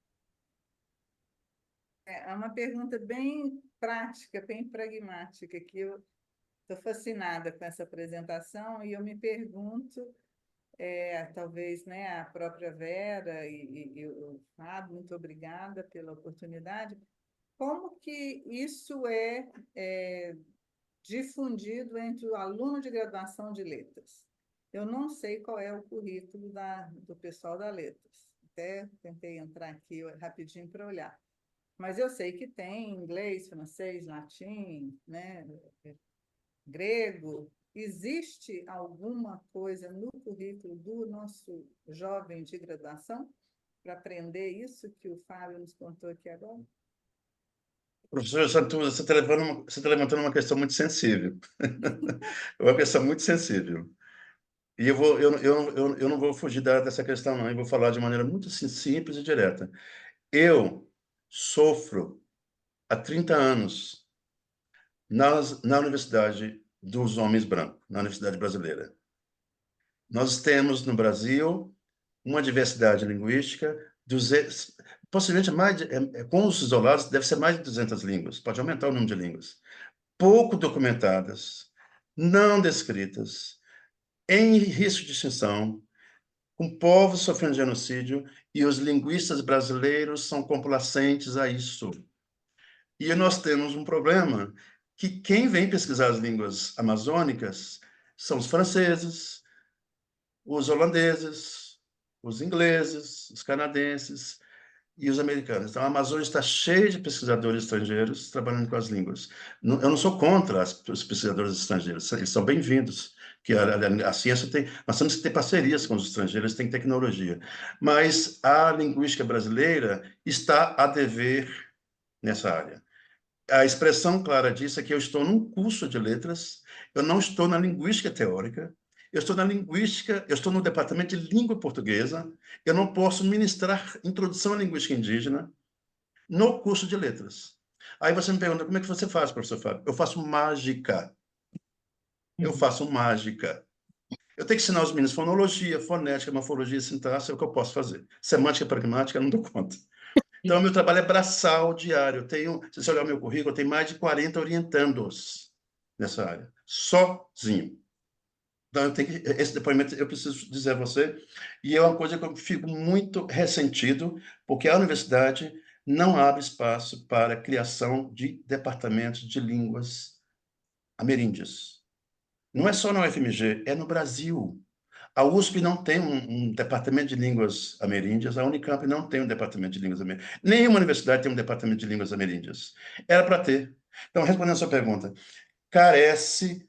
É uma pergunta bem prática, bem pragmática, que eu estou fascinada com essa apresentação e eu me pergunto, talvez, né, a própria Vera e o Fábio, muito obrigada pela oportunidade, como que isso é difundido entre o aluno de graduação de letras? Eu não sei qual é o currículo do pessoal da Letras. Até tentei entrar aqui rapidinho para olhar. Mas eu sei que tem inglês, francês, latim, né, grego. Existe alguma coisa no currículo do nosso jovem de graduação para aprender isso que o Fábio nos contou aqui agora? Professor Santos, você está levantando uma questão muito sensível. Uma questão muito sensível. E eu não vou fugir dessa questão, não. Eu vou falar de maneira muito simples e direta. Eu sofro há 30 anos na Universidade dos Homens Brancos, na Universidade Brasileira. Nós temos no Brasil uma diversidade linguística, possivelmente com os isolados, deve ser mais de 200 línguas, pode aumentar o número de línguas. Pouco documentadas, não descritas, em risco de extinção, com povos sofrendo genocídio, e os linguistas brasileiros são complacentes a isso. E nós temos um problema que quem vem pesquisar as línguas amazônicas são os franceses, os holandeses, os ingleses, os canadenses e os americanos. Então, a Amazônia está cheia de pesquisadores estrangeiros trabalhando com as línguas. Eu não sou contra os pesquisadores estrangeiros, eles são bem-vindos, que a ciência tem... Nós temos que ter parcerias com os estrangeiros, tem tecnologia. Mas a linguística brasileira está a dever nessa área. A expressão clara disso é que eu estou num curso de letras, eu não estou na linguística teórica, eu estou na linguística, eu estou no departamento de língua portuguesa, eu não posso ministrar introdução à linguística indígena no curso de letras. Aí você me pergunta, como é que você faz, professor Fábio? Eu faço mágica. Eu faço mágica. Eu tenho que ensinar os meninos fonologia, fonética, morfologia, sintaxe, é o que eu posso fazer. Semântica pragmática, eu não dou conta. Então, meu trabalho é braçal, diário. Se você olhar o meu currículo, eu tenho mais de 40 orientandos nessa área, sozinho. Então, esse depoimento eu preciso dizer a você, e é uma coisa que eu fico muito ressentido, porque a universidade não abre espaço para a criação de departamentos de línguas ameríndias. Não é só na UFMG, é no Brasil. A USP não tem um departamento de línguas ameríndias, a Unicamp não tem um departamento de línguas ameríndias. Nenhuma universidade tem um departamento de línguas ameríndias. Era para ter. Então, respondendo a sua pergunta, carece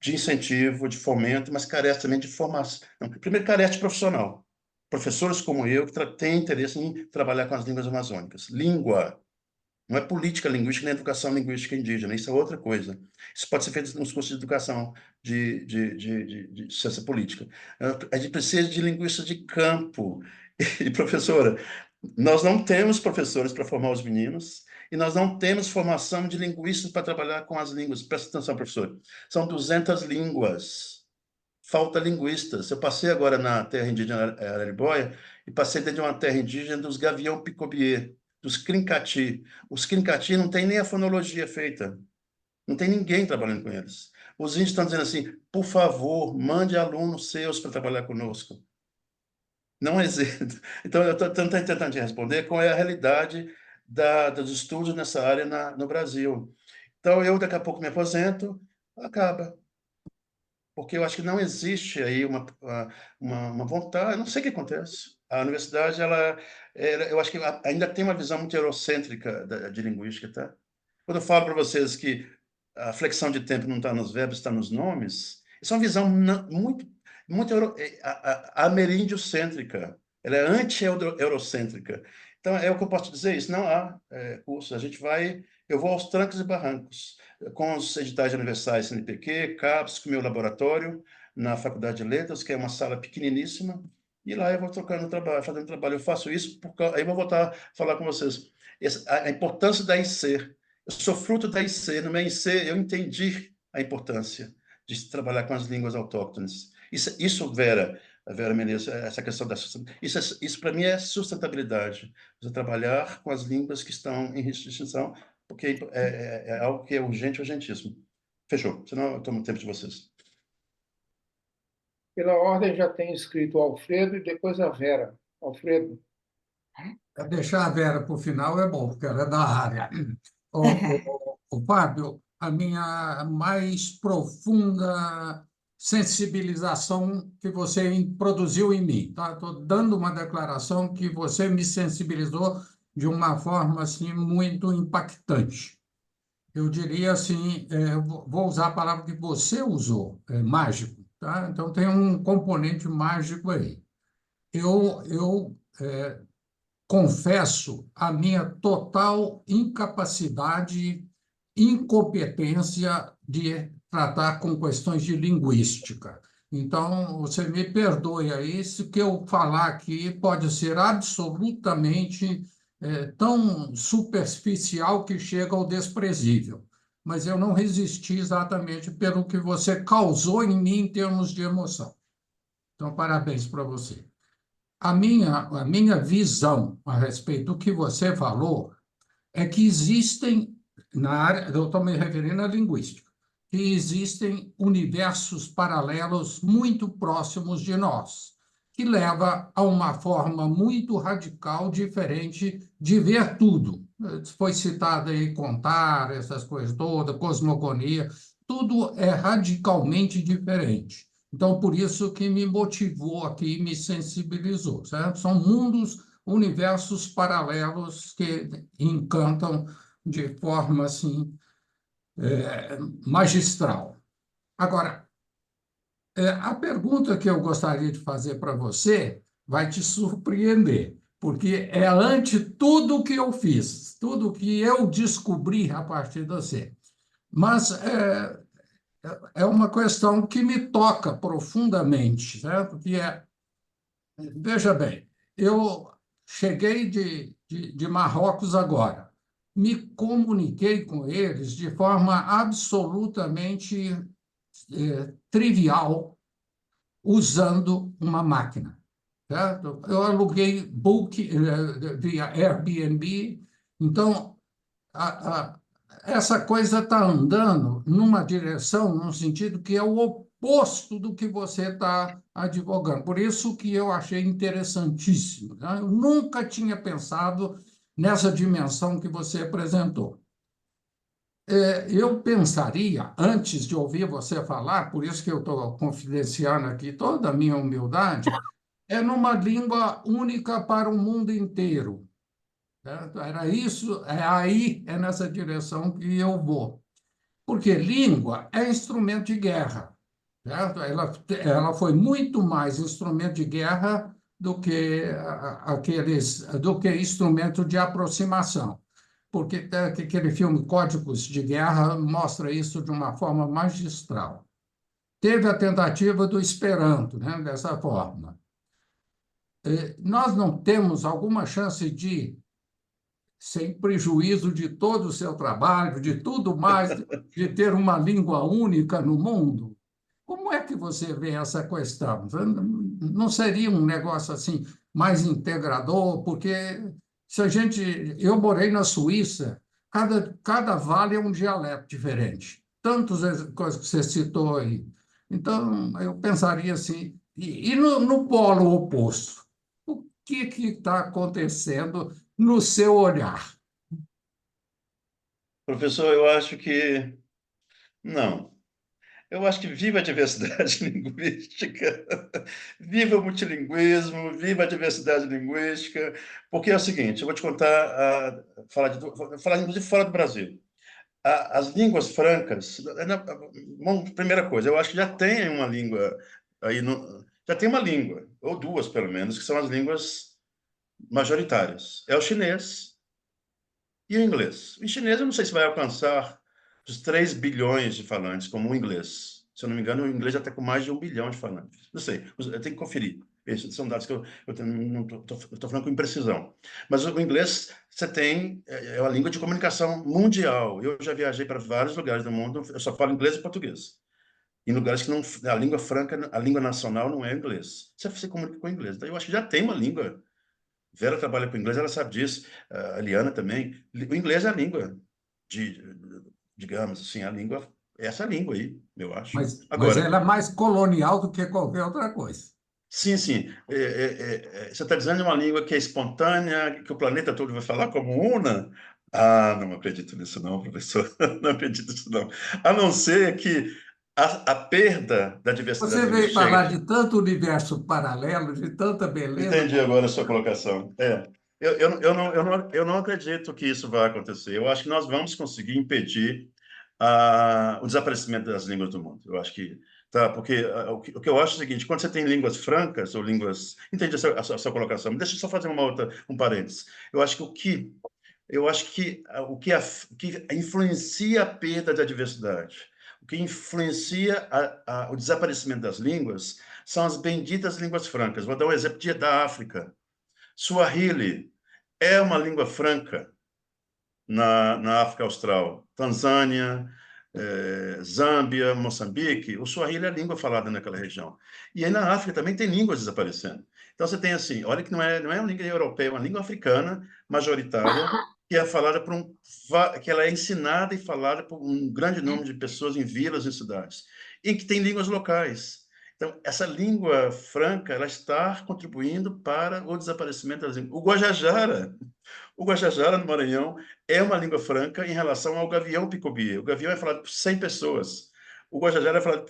de incentivo, de fomento, mas carece também de formação. Não, primeiro, carece de profissional. Professores como eu que têm interesse em trabalhar com as línguas amazônicas. Língua. Não é política linguística nem educação linguística indígena, isso é outra coisa. Isso pode ser feito nos cursos de educação de ciência política. A gente precisa de linguistas de campo. E, professora, nós não temos professores para formar os meninos e nós não temos formação de linguistas para trabalhar com as línguas. Presta atenção, professor. São 200 línguas. Falta linguistas. Eu passei agora na terra indígena Araribóia e passei dentro de uma terra indígena dos Gavião Picobier, dos Crincati. Os Crincati não tem nem a fonologia feita. Não tem ninguém trabalhando com eles. Os índios estão dizendo assim, por favor, mande alunos seus para trabalhar conosco. Não existe. Então, eu estou tentando te responder qual é a realidade dos estudos nessa área no Brasil. Então, eu daqui a pouco me aposento, acaba. Porque eu acho que não existe aí uma vontade, não sei o que acontece. A universidade, eu acho que ainda tem uma visão muito eurocêntrica de linguística, tá? Quando eu falo para vocês que a flexão de tempo não está nos verbos, está nos nomes, isso é uma visão muito ameríndio-cêntrica. Ela é anti-eurocêntrica. Então, é o que eu posso dizer isso. Não há curso. Eu vou aos trancos e barrancos, com os editais universais CNPq, CAPES, com o meu laboratório, na Faculdade de Letras, que é uma sala pequeniníssima, e lá eu vou trocando trabalho, fazendo trabalho. Eu faço isso, aí eu vou voltar a falar com vocês. A importância da IC. Eu sou fruto da IC. No meu IC, eu entendi a importância de se trabalhar com as línguas autóctones. Isso Vera Menezes, essa questão da sustentabilidade. Isso para mim é sustentabilidade. Você trabalhar com as línguas que estão em risco de extinção, porque é algo que é urgente, urgentíssimo. Fechou, senão eu tomo tempo de vocês. Pela ordem, já tem escrito o Alfredo e depois a Vera. Alfredo. Deixar a Vera para o final é bom, porque ela é da área. O Fábio, a minha mais profunda sensibilização que você produziu em mim, tá? Estou dando uma declaração que você me sensibilizou de uma forma assim muito impactante. Eu diria assim, vou usar a palavra que você usou, mágico, tá? Então tem um componente mágico aí. Eu confesso a minha total incapacidade, incompetência de tratar com questões de linguística. Então, você me perdoe aí, se o que eu falar aqui pode ser absolutamente tão superficial que chega ao desprezível. Mas eu não resisti exatamente pelo que você causou em mim em termos de emoção. Então, parabéns para você. A minha visão a respeito do que você falou é que existem, na área, eu estou me referindo à linguística, que existem universos paralelos muito próximos de nós, que leva a uma forma muito radical, diferente de ver tudo. Foi citado aí contar, essas coisas todas, cosmogonia, tudo é radicalmente diferente. Então, por isso que me motivou aqui, me sensibilizou, certo? São mundos, universos paralelos que encantam de forma assim magistral. Agora, a pergunta que eu gostaria de fazer para você vai te surpreender, porque é ante tudo que eu fiz, tudo que eu descobri a partir de você. Mas é uma questão que me toca profundamente, certo? Veja bem, eu cheguei de Marrocos agora, me comuniquei com eles de forma absolutamente trivial, usando uma máquina, certo? Eu aluguei via Airbnb, então a, essa coisa está andando numa direção, num sentido que é o oposto do que você está advogando. Por isso que eu achei interessantíssimo, né? Eu nunca tinha pensado nessa dimensão que você apresentou. Eu pensaria, antes de ouvir você falar, por isso que eu estou confidenciando aqui toda a minha humildade, numa língua única para o mundo inteiro. Certo? Era isso, é nessa direção que eu vou. Porque língua é instrumento de guerra, certo? Ela foi muito mais instrumento de guerra do que do que instrumento de aproximação. Porque aquele filme Códigos de Guerra mostra isso de uma forma magistral. Teve a tentativa do Esperanto, né, dessa forma. Nós não temos alguma chance de, sem prejuízo de todo o seu trabalho, de tudo mais, de ter uma língua única no mundo? Como é que você vê essa questão? Não seria um negócio assim mais integrador? Porque se a gente, eu morei na Suíça, cada vale é um dialeto diferente. Tantas coisas que você citou aí. Então, eu pensaria assim, e no polo oposto, o que está acontecendo no seu olhar? Professor, eu acho que não. Eu acho que viva a diversidade linguística, viva o multilinguismo, viva a diversidade linguística, porque é o seguinte, eu vou te contar, falar inclusive fora do Brasil. As línguas francas, bom, primeira coisa, eu acho que já tem uma língua aí, já tem uma língua, ou duas pelo menos, que são as línguas majoritárias. É o chinês e o inglês. O chinês eu não sei se vai alcançar os 3 bilhões de falantes, como o inglês. Se eu não me engano, o inglês já está com mais de 1 bilhão de falantes. Não sei, eu tenho que conferir. Esses são dados que eu não estou falando com imprecisão. Mas o inglês, você tem, é uma língua de comunicação mundial. Eu já viajei para vários lugares do mundo, eu só falo inglês e português. Em lugares que não, a língua franca, a língua nacional não é inglês. Você se comunica com inglês. Então, eu acho que já tem uma língua. Vera trabalha com inglês, ela sabe disso. A Liana também. O inglês é a língua digamos assim, essa língua aí, eu acho. Mas Agora, ela é mais colonial do que qualquer outra coisa. sim, sim. Você está dizendo uma língua que é espontânea, que o planeta todo vai falar como una? Ah, não acredito nisso não, professor. Não acredito nisso não. A não ser que a perda da diversidade Você veio linguística falar chega. de tanto universo paralelo, de tanta beleza. Entendi agora a sua colocação. Eu não acredito que isso vai acontecer. Eu acho que nós vamos conseguir impedir o desaparecimento das línguas do mundo. Eu acho que tá, porque o que eu acho é o seguinte: quando você tem línguas francas ou línguas, entendi a sua colocação. Mas deixa eu só fazer um parênteses. O que influencia a perda da diversidade, o que influencia o desaparecimento das línguas, são as benditas línguas francas. Vou dar um exemplo da África. Swahili é uma língua franca na África Austral. Tanzânia, Zâmbia, Moçambique, o Swahili é a língua falada naquela região. E aí na África também tem línguas desaparecendo. Então você tem assim, olha que não é uma língua europeia, é uma língua africana majoritária, que é falada que ela é ensinada e falada por um grande número de pessoas em vilas e cidades, e que tem línguas locais. Então, essa língua franca, ela está contribuindo para o desaparecimento das línguas. O Guajajara, no Maranhão, é uma língua franca em relação ao gavião picobi. O gavião é falado por 100 pessoas. O Guajajara é falado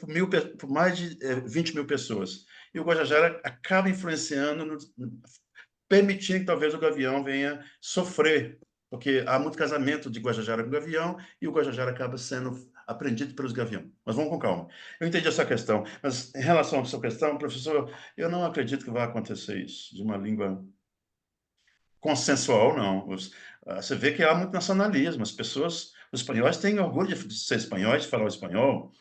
por mais de 20 mil pessoas. E o Guajajara acaba influenciando, permitindo que talvez o gavião venha sofrer, porque há muito casamento de Guajajara com gavião e o Guajajara acaba sendo aprendido pelos gaviões. Mas vamos com calma. Eu entendi essa questão, mas em relação à sua questão, professor, eu não acredito que vai acontecer isso, de uma língua consensual, não. Você vê que há muito nacionalismo. Os espanhóis têm orgulho de ser espanhóis, de falar o espanhol.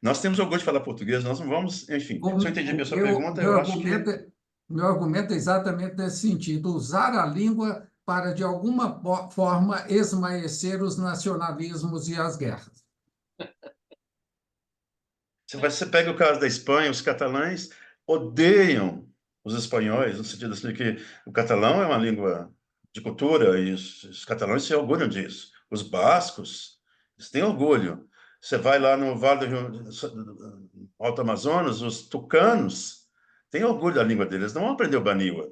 Nós temos orgulho de falar português, nós não vamos... Enfim, se eu entendi bem a sua pergunta, eu acho que... Meu argumento é exatamente nesse sentido, usar a língua para, de alguma forma, esmaecer os nacionalismos e as guerras. Você pega o caso da Espanha, os catalães odeiam os espanhóis, no sentido assim que o catalão é uma língua de cultura e os catalães se orgulham disso. Os bascos, eles têm orgulho. Você vai lá no Vale do Alto Amazonas, os tucanos têm orgulho da língua deles, não vão aprender o Baniwa.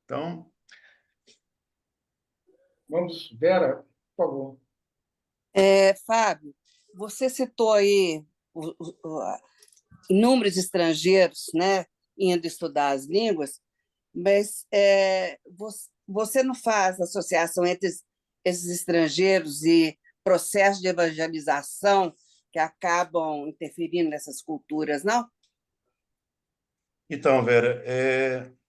Então... Vamos, Vera, por favor. Fábio, você citou aí inúmeros estrangeiros, né, indo estudar as línguas, mas você não faz associação entre esses estrangeiros e processos de evangelização que acabam interferindo nessas culturas, não? Então, Vera,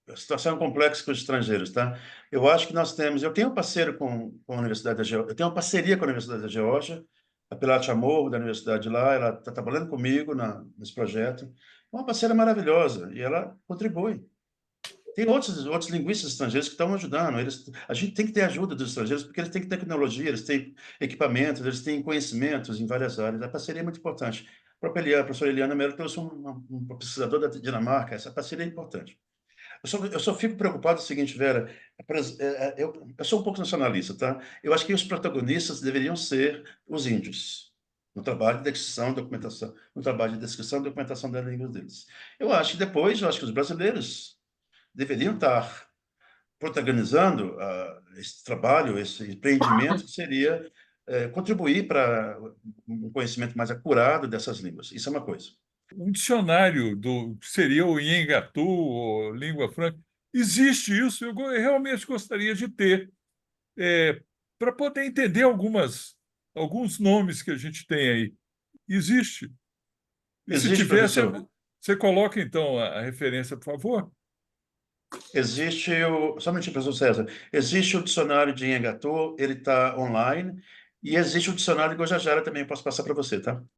a situação é complexa com os estrangeiros, tá? Eu acho que eu tenho um parceiro com a Universidade da Geórgia, eu tenho uma parceria com a Universidade da Geórgia, a Pilar Chamorro, da universidade de lá, ela está trabalhando comigo nesse projeto. É uma parceira maravilhosa e ela contribui. Tem outros linguistas estrangeiros que estão ajudando. A gente tem que ter ajuda dos estrangeiros, porque eles têm tecnologia, eles têm equipamentos, eles têm conhecimentos em várias áreas. A parceria é muito importante. A professora Eliana Mello trouxe um pesquisador da Dinamarca. Essa parceria é importante. Eu só fico preocupado com o seguinte, Vera, eu sou um pouco nacionalista, tá? Eu acho que os protagonistas deveriam ser os índios, no trabalho de descrição e documentação, no trabalho de descrição e documentação da língua deles. Eu acho que os brasileiros deveriam estar protagonizando esse trabalho, esse empreendimento, que seria contribuir para um conhecimento mais acurado dessas línguas. Isso é uma coisa. Um dicionário que seria o Nhengatu, ou língua franca. Existe isso, eu realmente gostaria de ter, para poder entender alguns nomes que a gente tem aí. Existe. E se tiver, professor. você coloca, então, a referência, por favor? Existe só um minutinho, professor César. Existe o dicionário de Nhengatu, ele está online, e existe o dicionário de Guajajara também, eu posso passar para você, tá?